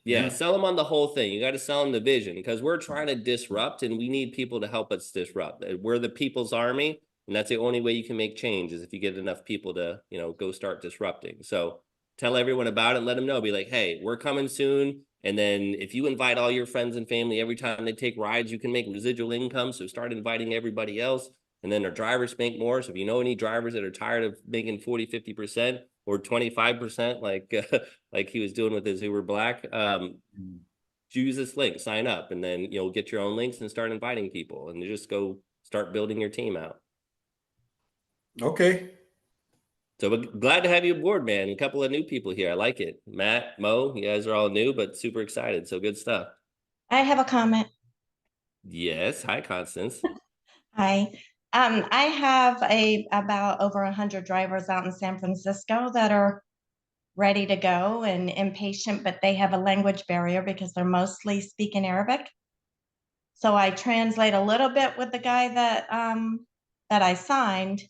[SPEAKER 2] Yeah, sell them on the whole thing. You got to sell them the vision because we're trying to disrupt and we need people to help us disrupt. We're the people's army, and that's the only way you can make change is if you get enough people to, go start disrupting. So tell everyone about it, let them know, be like, hey, we're coming soon. And then if you invite all your friends and family every time they take rides, you can make residual income. So start inviting everybody else. And then our drivers make more. So if you know any drivers that are tired of making 40, 50% or 25%, like he was doing with his Uber Black, use this link, sign up, and then you'll get your own links and start inviting people and just go start building your team out.
[SPEAKER 7] Okay.
[SPEAKER 2] So we're glad to have you aboard, man. A couple of new people here. I like it. Matt, Mo, you guys are all new, but super excited. So good stuff.
[SPEAKER 8] I have a comment.
[SPEAKER 2] Yes. Hi, Constance.
[SPEAKER 8] Hi. I have about over 100 drivers out in San Francisco that are ready to go and impatient, but they have a language barrier because they're mostly speaking Arabic. So I translate a little bit with the guy that I signed,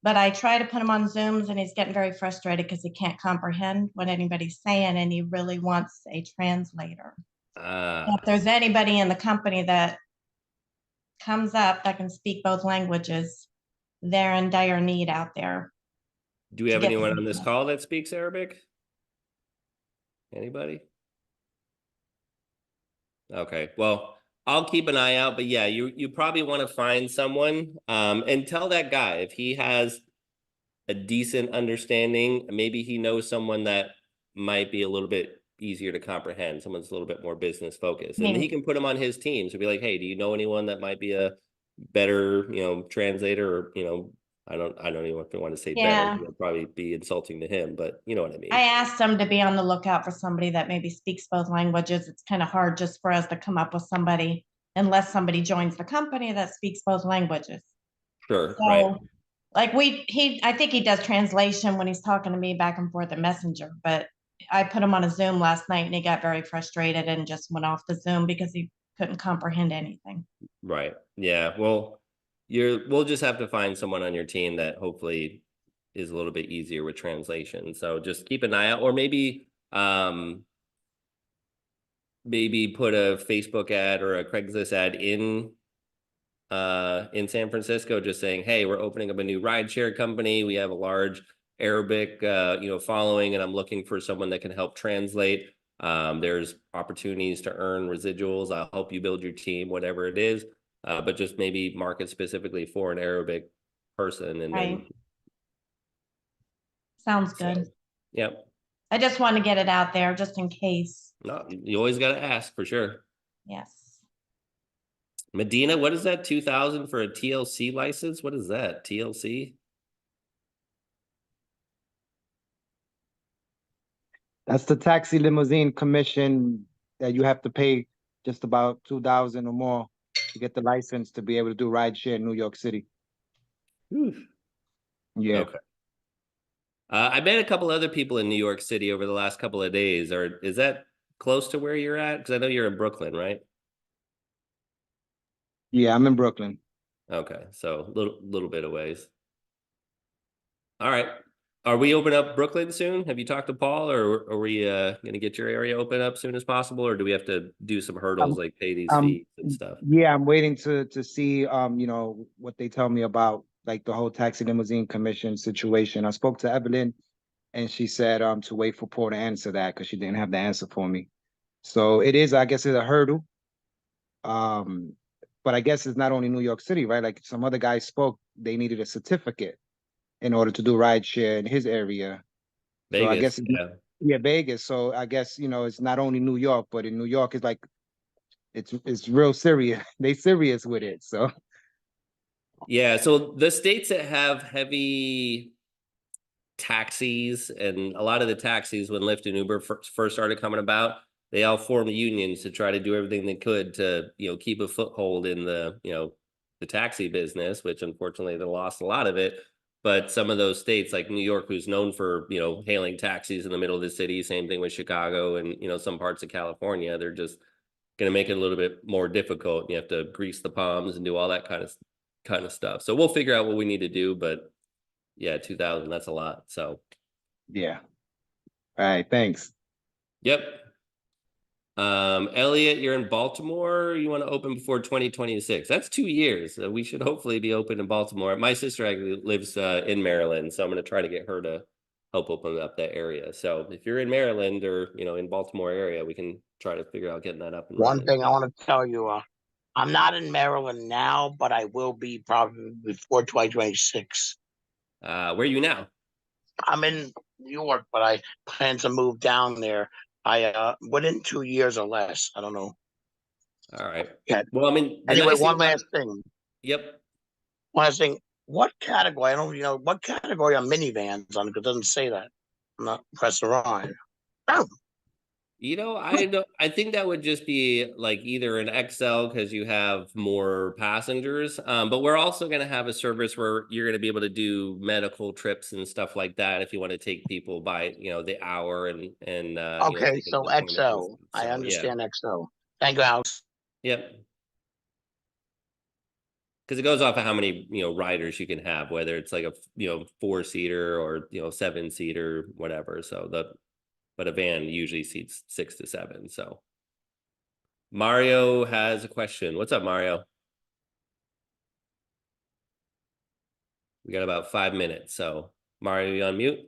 [SPEAKER 8] but I try to put him on Zooms and he's getting very frustrated because he can't comprehend what anybody's saying and he really wants a translator. If there's anybody in the company that comes up that can speak both languages, they're in dire need out there.
[SPEAKER 2] Do we have anyone on this call that speaks Arabic? Anybody? Okay, well, I'll keep an eye out, but yeah, you probably want to find someone and tell that guy if he has a decent understanding, maybe he knows someone that might be a little bit easier to comprehend, someone's a little bit more business focused, and he can put them on his team. So be like, hey, do you know anyone that might be a better, translator, or, I don't even want to say better. It'll probably be insulting to him, but you know what I mean.
[SPEAKER 8] I asked them to be on the lookout for somebody that maybe speaks both languages. It's kind of hard just for us to come up with somebody unless somebody joins the company that speaks both languages.
[SPEAKER 2] Sure,
[SPEAKER 8] so,
[SPEAKER 2] right.
[SPEAKER 8] Like I think he does translation when he's talking to me back and forth at Messenger, but I put him on a Zoom last night and he got very frustrated and just went off the Zoom because he couldn't comprehend anything.
[SPEAKER 2] Right. Yeah. Well, we'll just have to find someone on your team that hopefully is a little bit easier with translation. So just keep an eye out, or maybe put a Facebook ad or a Craigslist ad in San Francisco, just saying, hey, we're opening up a new rideshare company. We have a large Arabic, following, and I'm looking for someone that can help translate. There's opportunities to earn residuals. I'll help you build your team, whatever it is. But just maybe market specifically for an Arabic person. And then
[SPEAKER 8] sounds good.
[SPEAKER 2] Yep.
[SPEAKER 8] I just want to get it out there just in case.
[SPEAKER 2] No, you always got to ask for sure.
[SPEAKER 8] Yes.
[SPEAKER 2] Medina, what is that? 2,000 for a TLC license? What is that? TLC?
[SPEAKER 9] That's the taxi limousine commission that you have to pay just about 2,000 or more to get the license to be able to do rideshare in New York City.
[SPEAKER 2] Oof.
[SPEAKER 9] Yeah.
[SPEAKER 2] Okay. I met a couple other people in New York City over the last couple of days. Or is that close to where you're at? Because I know you're in Brooklyn, right?
[SPEAKER 9] Yeah, I'm in Brooklyn.
[SPEAKER 2] Okay, so little bit of ways. All right. Are we open up Brooklyn soon? Have you talked to Paul, or are we going to get your area open up soon as possible, or do we have to do some hurdles like pay these fees and stuff?
[SPEAKER 9] Yeah, I'm waiting to see what they tell me about like the whole taxi limousine commission situation. I spoke to Evelyn and she said to wait for Paul to answer that because she didn't have the answer for me. So it is, I guess, it's a hurdle. But I guess it's not only New York City, right? Like some other guy spoke, they needed a certificate in order to do rideshare in his area.
[SPEAKER 2] Vegas,
[SPEAKER 9] so I guess
[SPEAKER 2] yeah,
[SPEAKER 9] Vegas. So I guess it's not only New York, but in New York it's like it's real serious. They serious with it. So
[SPEAKER 2] yeah. So the states that have heavy taxis, and a lot of the taxis when Lyft and Uber first started coming about, they all formed unions to try to do everything they could to keep a foothold in the the taxi business, which unfortunately they lost a lot of it. but some of those states like New York, who's known for, you know, hailing taxis in the middle of the city, same thing with Chicago and, you know, some parts of California, they're just going to make it a little bit more difficult. You have to grease the palms and do all that kind of stuff. So we'll figure out what we need to do, but yeah, 2,000, that's a lot. So
[SPEAKER 9] yeah. All right, thanks.
[SPEAKER 2] yep. Elliot, you're in Baltimore. You want to open before 2026? That's 2 years. We should hopefully be open in Baltimore. My sister actually lives in Maryland, so I'm going to try to get her to help open up that area. So if you're in Maryland or, you know, in Baltimore area, we can try to figure out getting that up.
[SPEAKER 10] One thing I want to tell you, I'm not in Maryland now, but I will be probably before 2026.
[SPEAKER 2] Where are you now?
[SPEAKER 10] I'm in New York, but I plan to move down there. Within 2 years or less. I don't know.
[SPEAKER 2] All right.
[SPEAKER 10] Yeah.
[SPEAKER 2] Well, I mean,
[SPEAKER 10] anyway, one last thing.
[SPEAKER 2] Yep.
[SPEAKER 10] One last thing. What category? I don't, you know, what category are minivans on? It doesn't say that. I'm not pressing on. Oh.
[SPEAKER 2] You know, I think that would just be like either an XL because you have more passengers, but we're also going to have a service where you're going to be able to do medical trips and stuff like that if you want to take people by, you know, the hour and
[SPEAKER 10] okay, so XL. I understand yeah. XL. Thank you, Alex.
[SPEAKER 2] Yep. Because it goes off of how many, you know, riders you can have, whether it's like a, you know, 4-seater or, you know, 7-seater, whatever. So but a van usually seats 6 to 7. So Mario has a question. What's up, Mario? We got about 5 minutes. So Mario, you on mute?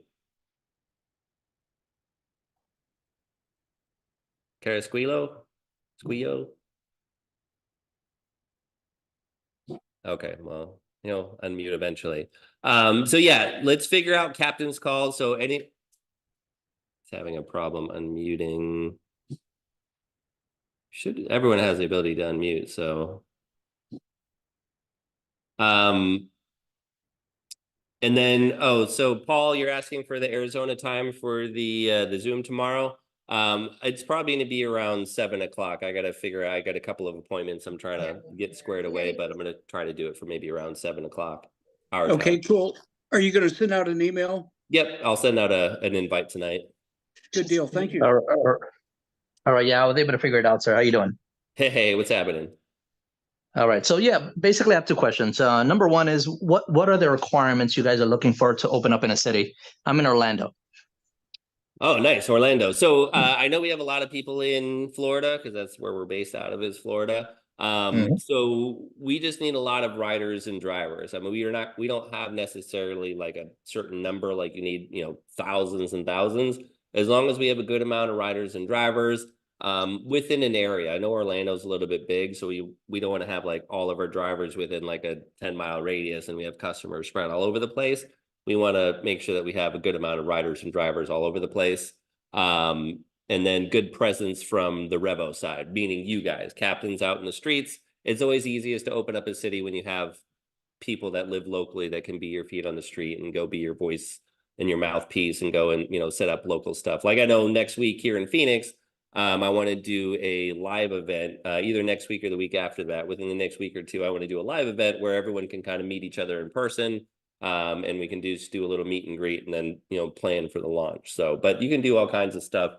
[SPEAKER 2] Carasquillo? Squillo? Okay, well, you know, unmute eventually. So yeah, let's figure out captain's call. So having a problem unmuting. Everyone has the ability to unmute, so and then so Paul, you're asking for the Arizona time for the Zoom tomorrow. It's probably going to be around 7 o'clock. I got a couple of appointments I'm trying to get squared away, but I'm going to try to do it for maybe around 7 o'clock.
[SPEAKER 11] Okay, time. Cool. Are you going to send out an email?
[SPEAKER 2] Yep, I'll send out an invite tonight.
[SPEAKER 11] Good deal. Thank you.
[SPEAKER 12] All right. Yeah, I was able to figure it out, sir. How you doing?
[SPEAKER 2] Hey, what's happening?
[SPEAKER 12] All right. So yeah, basically I have 2 questions. Number one is what are the requirements you guys are looking for to open up in a city? I'm in Orlando.
[SPEAKER 2] Oh, nice. Orlando. So I know we have a lot of people in Florida because that's where we're based out of, is Florida. So we just need a lot of riders and drivers. I mean, we don't have necessarily like a certain number, like you need, you know, thousands and thousands. As long as we have a good amount of riders and drivers within an area. I know Orlando's a little bit big, so we don't want to have like all of our drivers within like a 10-mile radius and we have customers spread all over the place. We want to make sure that we have a good amount of riders and drivers all over the place. And then good presence from the REVO side, meaning you guys, captains out in the streets. It's always easiest to open up a city when you have people that live locally that can be your feet on the street and go be your voice and your mouthpiece and go and, you know, set up local stuff. Like I know next week here in Phoenix, I want to do a live event either next week or the week after that. Within the next week or two, I want to do a live event where everyone can kind of meet each other in person. And we can just do a little meet and greet and then, you know, plan for the launch. So, but you can do all kinds of stuff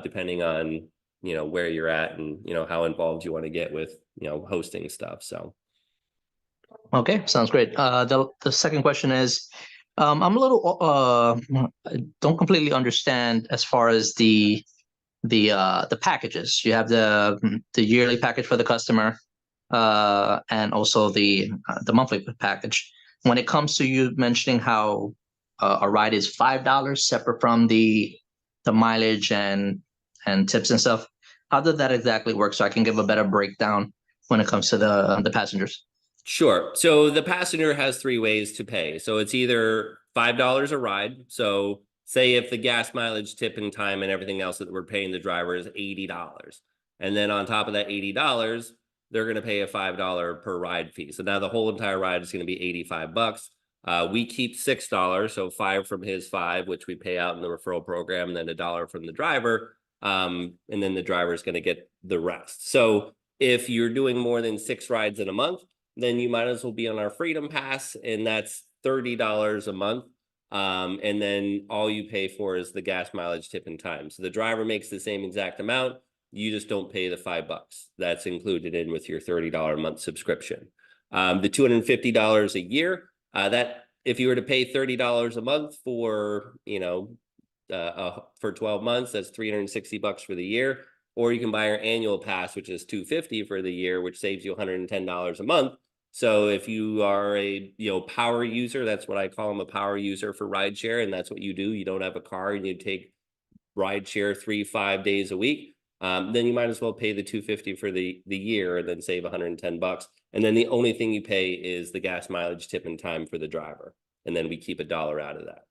[SPEAKER 2] depending on, you know, where you're at and, you know, how involved you want to get with, you know, hosting stuff. So.
[SPEAKER 12] Okay, sounds great. The second question is, I'm a little I don't completely understand as far as the packages. You have the yearly package for the customer, and also the monthly package. When it comes to you mentioning how a ride is $5 separate from the mileage and tips and stuff, how does that exactly work? So I can give a better breakdown when it comes to the passengers.
[SPEAKER 2] Sure. So the passenger has 3 ways to pay. So it's either $5 a ride. So say if the gas mileage, tip and time and everything else that we're paying the driver is $80. And then on top of that $80, they're going to pay a $5 per ride fee. So now the whole entire ride is going to be $85. We keep $6, so 5 from his 5, which we pay out in the referral program, and then $1 from the driver. And then the driver is going to get the rest. So if you're doing more than 6 rides in a month, then you might as well be on our Freedom Pass, and that's $30 a month. And then all you pay for is the gas mileage, tip, and time. So the driver makes the same exact amount. You just don't pay the $5. That's included in with your $30 a month subscription. The $250 a year, that if you were to pay $30 a month for, for 12 months, that's $360 for the year. Or you can buy our annual pass, which is $250 for the year, which saves you $110 a month. So if you are a power user, that's what I call them, a power user for rideshare, and that's what you do. You don't have a car and you take rideshare 3-5 days a week. Then you might as well pay the $250 for the year and then save $110. And then the only thing you pay is the gas mileage, tip, and time for the driver. And then we keep $1 out of that.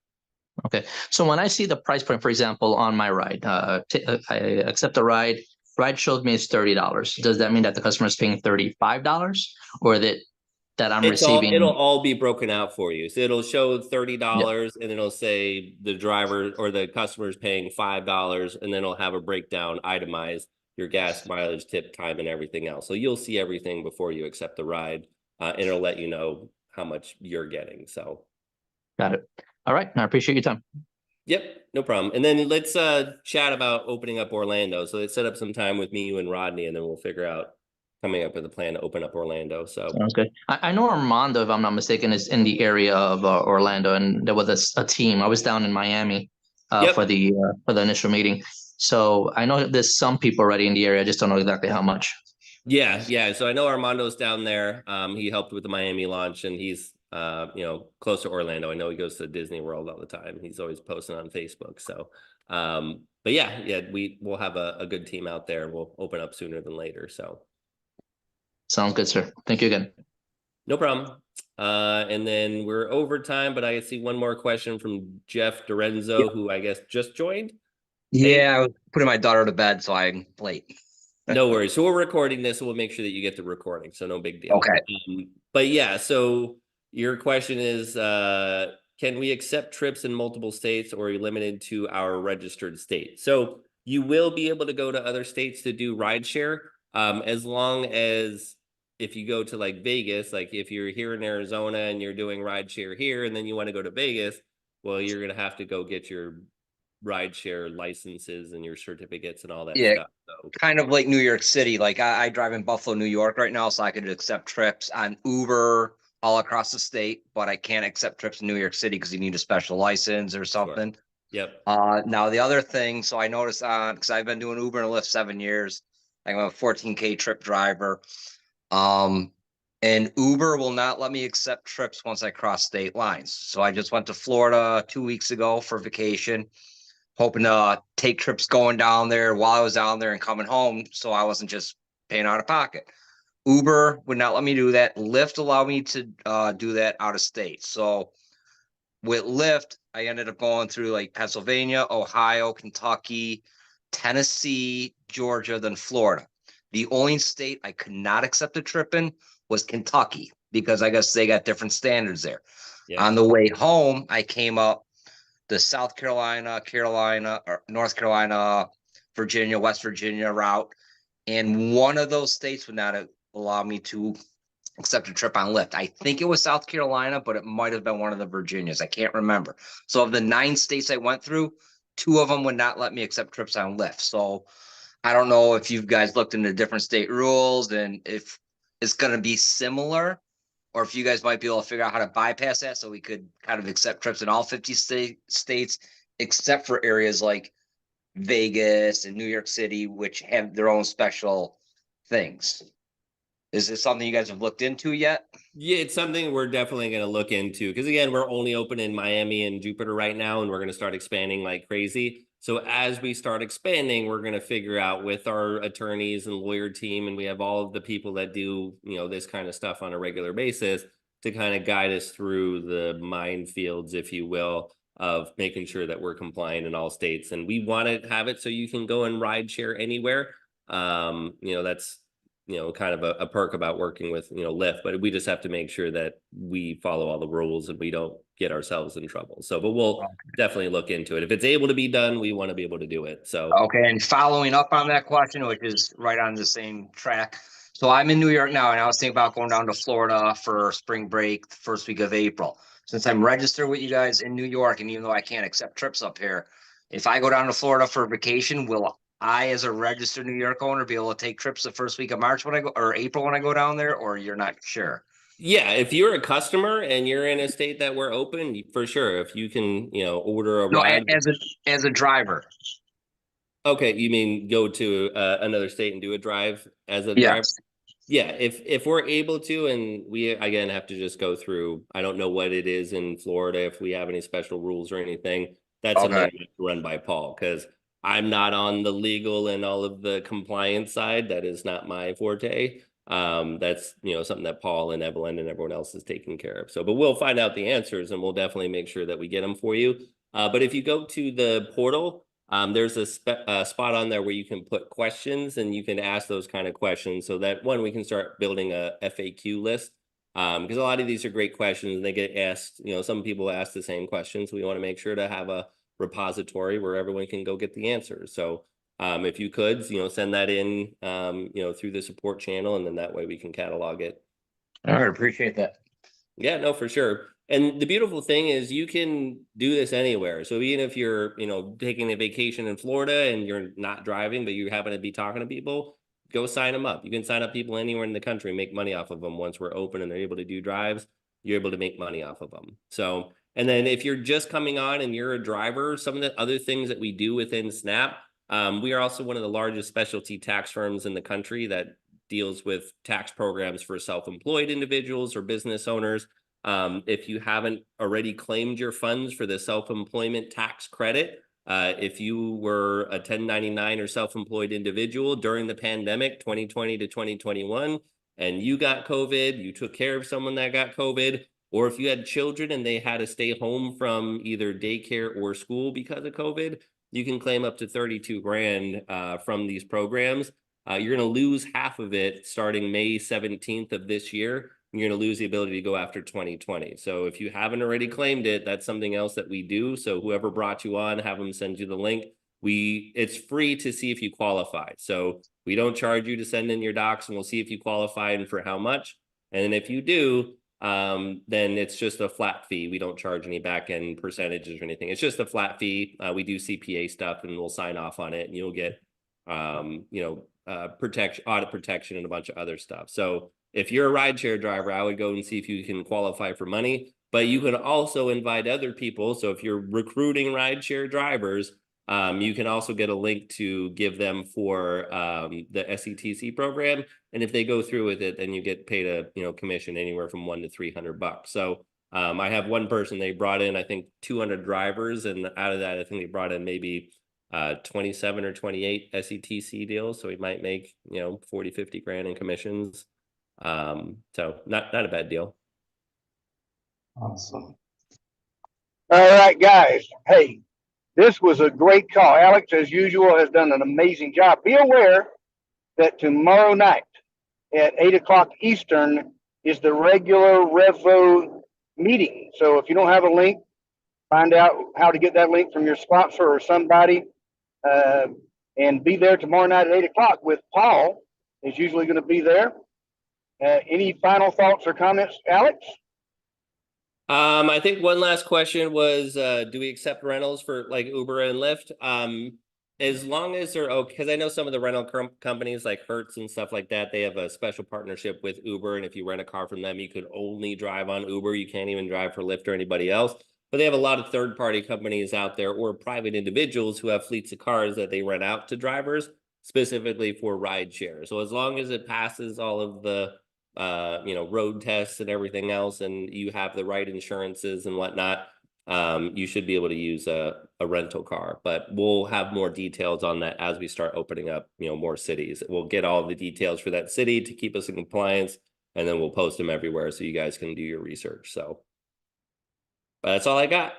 [SPEAKER 12] Okay. So when I see the price point, for example, on my ride, I accept a ride. Ride showed me it's $30. Does that mean that the customer is paying $35, or that I'm receiving?
[SPEAKER 2] It'll all be broken out for you. So it'll show $30, and it'll say the driver or the customer is paying $5, and then it'll have a breakdown, itemized your gas mileage, tip, time, and everything else. So you'll see everything before you accept the ride, and it'll let you know how much you're getting. So,
[SPEAKER 12] got it. All right, I appreciate your time.
[SPEAKER 2] Yep, no problem. And then let's chat about opening up Orlando. So let's set up some time with me, you, and Rodney, and then we'll figure out coming up with a plan to open up Orlando. So
[SPEAKER 12] sounds good. I know Armando, if I'm not mistaken, is in the area of Orlando, and there was a team. I was down in Miami for the initial meeting. So I know there's some people already in the area. I just don't know exactly how much.
[SPEAKER 2] Yeah. So I know Armando's down there. He helped with the Miami launch, and he's close to Orlando. I know he goes to Disney World all the time. He's always posting on Facebook. So but yeah, we'll have a good team out there. We'll open up sooner than later. So
[SPEAKER 12] sounds good, sir. Thank you again.
[SPEAKER 2] No problem. And then we're over time, but I see one more question from Jeff Dorenzo, who I guess just joined.
[SPEAKER 13] Yeah, I was putting my daughter to bed, so I'm late.
[SPEAKER 2] No worries. So we're recording this, so we'll make sure that you get the recording. So no big deal.
[SPEAKER 13] Okay.
[SPEAKER 2] But yeah, so your question is, can we accept trips in multiple states, or are you limited to our registered state? So you will be able to go to other states to do rideshare, as long as if you go to like Vegas, like if you're here in Arizona and you're doing rideshare here, and then you want to go to Vegas, well, you're going to have to go get your rideshare licenses and your certificates and all that stuff. So
[SPEAKER 13] kind of like New York City. Like I drive in Buffalo, New York right now, so I could accept trips on Uber all across the state, but I can't accept trips in New York City because you need a special license or something.
[SPEAKER 2] Sure.
[SPEAKER 13] Yep. Now the other thing, so I noticed because I've been doing Uber and Lyft 7 years, I'm a 14K trip driver. And Uber will not let me accept trips once I cross state lines. So I just went to Florida 2 weeks ago for vacation, hoping to take trips going down there while I was down there and coming home, so I wasn't just paying out of pocket. Uber would not let me do that. Lyft allowed me to do that out of state. So with Lyft, I ended up going through like Pennsylvania, Ohio, Kentucky, Tennessee, Georgia, then Florida. The only state I could not accept a trip in was Kentucky, because I guess they got different standards there. Yeah. On the way home, I came up the South Carolina, or North Carolina, Virginia, West Virginia route. And one of those states would not allow me to accept a trip on Lyft. I think it was South Carolina, but it might have been one of the Virginias. I can't remember. So of the 9 states I went through, 2 of them would not let me accept trips on Lyft. So I don't know if you guys looked into different state rules and if it's going to be similar, or if you guys might be able to figure out how to bypass that so we could kind of accept trips in all 50 states, except for areas like Vegas and New York City, which have their own special things. Is this something you guys have looked into yet?
[SPEAKER 2] Yeah, it's something we're definitely going to look into, because again, we're only open in Miami and Jupiter right now, and we're going to start expanding like crazy. So as we start expanding, we're going to figure out with our attorneys and lawyer team, and we have all of the people that do, this kind of stuff on a regular basis to kind of guide us through the minefields, if you will, of making sure that we're compliant in all states. And we want to have it so you can go and ride share anywhere. That's kind of a perk about working with, Lyft, but we just have to make sure that we follow all the rules and we don't get ourselves in trouble. So, but we'll definitely look into it. If it's able to be done, we want to be able to do it. So,
[SPEAKER 13] okay. And following up on that question, which is right on the same track. So I'm in New York now, and I was thinking about going down to Florida for spring break, the first week of April. Since I'm registered with you guys in New York, and even though I can't accept trips up here, if I go down to Florida for vacation, will I, as a registered New York owner, be able to take trips the first week of March when I go, or April when I go down there, or you're not sure?
[SPEAKER 2] Yeah, if you're a customer and you're in a state that we're open, for sure. If you can, order a
[SPEAKER 13] No,
[SPEAKER 2] ride.
[SPEAKER 13] as a driver.
[SPEAKER 2] Okay, you mean go to another state and do a drive as a driver?
[SPEAKER 13] Yes.
[SPEAKER 2] Yeah, if we're able to, and we again have to just go through, I don't know what it is in Florida, if we have any special rules or anything. That's something
[SPEAKER 13] Okay.
[SPEAKER 2] we have to run by Paul, because I'm not on the legal and all of the compliance side. That is not my forte. That's something that Paul and Evelyn and everyone else is taking care of. So, but we'll find out the answers, and we'll definitely make sure that we get them for you. But if you go to the portal, there's a spot on there where you can put questions, and you can ask those kind of questions, so that one, we can start building a FAQ list, because a lot of these are great questions and they get asked, some people ask the same questions. We want to make sure to have a repository where everyone can go get the answers. So if you could, send that in, through the support channel, and then that way we can catalog it.
[SPEAKER 13] All right, appreciate that.
[SPEAKER 2] Yeah, no, for sure. And the beautiful thing is you can do this anywhere. So even if you're, taking a vacation in Florida and you're not driving, but you happen to be talking to people, go sign them up. You can sign up people anywhere in the country and make money off of them. Once we're open and they're able to do drives, you're able to make money off of them. So, and then if you're just coming on and you're a driver, some of the other things that we do within Snap, we are also one of the largest specialty tax firms in the country that deals with tax programs for self-employed individuals or business owners. If you haven't already claimed your funds for the self-employment tax credit, if you were a 1099 or self-employed individual during the pandemic 2020 to 2021, and you got COVID, you took care of someone that got COVID, or if you had children and they had to stay home from either daycare or school because of COVID, you can claim up to 32 grand from these programs. You're going to lose half of it starting May 17th of this year. You're going to lose the ability to go after 2020. So if you haven't already claimed it, that's something else that we do. So whoever brought you on, have them send you the link. It's free to see if you qualify. So we don't charge you to send in your docs, and we'll see if you qualify and for how much. And then if you do, then it's just a flat fee. We don't charge any back end percentages or anything. It's just a flat fee. We do CPA stuff, and we'll sign off on it, and you'll get, audit protection and a bunch of other stuff. So if you're a rideshare driver, I would go and see if you can qualify for money, but you can also invite other people. So if you're recruiting rideshare drivers, you can also get a link to give them for the SETC program. And if they go through with it, then you get paid a commission anywhere from $100 to $300. So I have one person, they brought in, I think 200 drivers. And out of that, I think they brought in maybe 27 or 28 SETC deals. So we might make, 40, 50 grand in commissions. So not a bad deal.
[SPEAKER 1] Awesome. All right, guys. Hey, this was a great call. Alex, as usual, has done an amazing job. Be aware that tomorrow night at 8 o'clock Eastern is the regular REVO meeting. So if you don't have a link, find out how to get that link from your sponsor or somebody, and be there tomorrow night at 8 o'clock with Paul. Is usually going to be there. Any final thoughts or comments, Alex?
[SPEAKER 2] I think one last question was, do we accept rentals for like Uber and Lyft? As long as they're okay, because I know some of the rental companies like Hertz and stuff like that, they have a special partnership with Uber. And if you rent a car from them, you could only drive on Uber. You can't even drive for Lyft or anybody else. But they have a lot of third-party companies out there, or private individuals who have fleets of cars that they rent out to drivers specifically for rideshare. So as long as it passes all of the road tests and everything else, and you have the right insurances and whatnot, you should be able to use a rental car. But we'll have more details on that as we start opening up, more cities. We'll get all the details for that city to keep us in compliance, and then we'll post them everywhere so you guys can do your research. So, but that's all I got.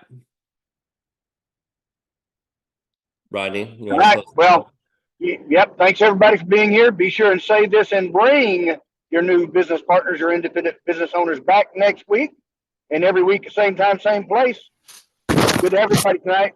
[SPEAKER 2] Rodney, you want to
[SPEAKER 1] well, yep. Thanks everybody for being here. Be sure and save this and bring your new business partners, your independent business owners back next week, and every week, same time, same place. Good to everybody tonight.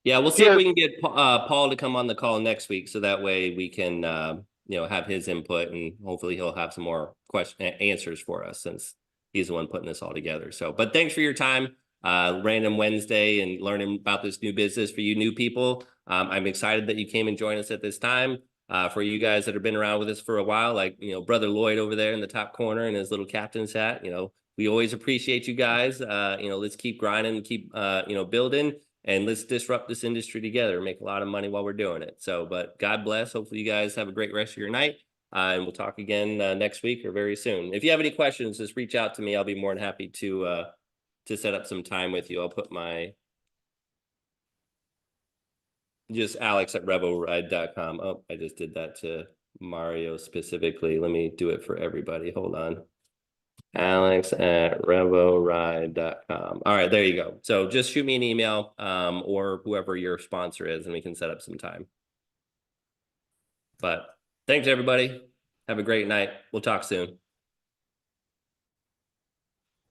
[SPEAKER 2] Yeah, we'll see if we can get Paul to come on the call next week, so that way we can have his input, and hopefully he'll have some more answers for us, since he's the one putting this all together. So, but thanks for your time. Random Wednesday and learning about this new business for you new people. I'm excited that you came and joined us at this time. For you guys that have been around with us for a while, like, Brother Lloyd over there in the top corner in his little captain's hat, we always appreciate you guys. Let's keep grinding and keep, building, and let's disrupt this industry together, make a lot of money while we're doing it. So, but God bless. Hopefully you guys have a great rest of your night. And we'll talk again next week or very soon. If you have any questions, just reach out to me. I'll be more than happy to set up some time with you. I'll put just Alex at REVORide.com. Oh, I just did that to Mario specifically. Let me do it for everybody. Hold on. Alex at REVORide.com. All right, there you go. So just shoot me an email, or whoever your sponsor is, and we can set up some time. But thanks, everybody. Have a great night. We'll talk soon.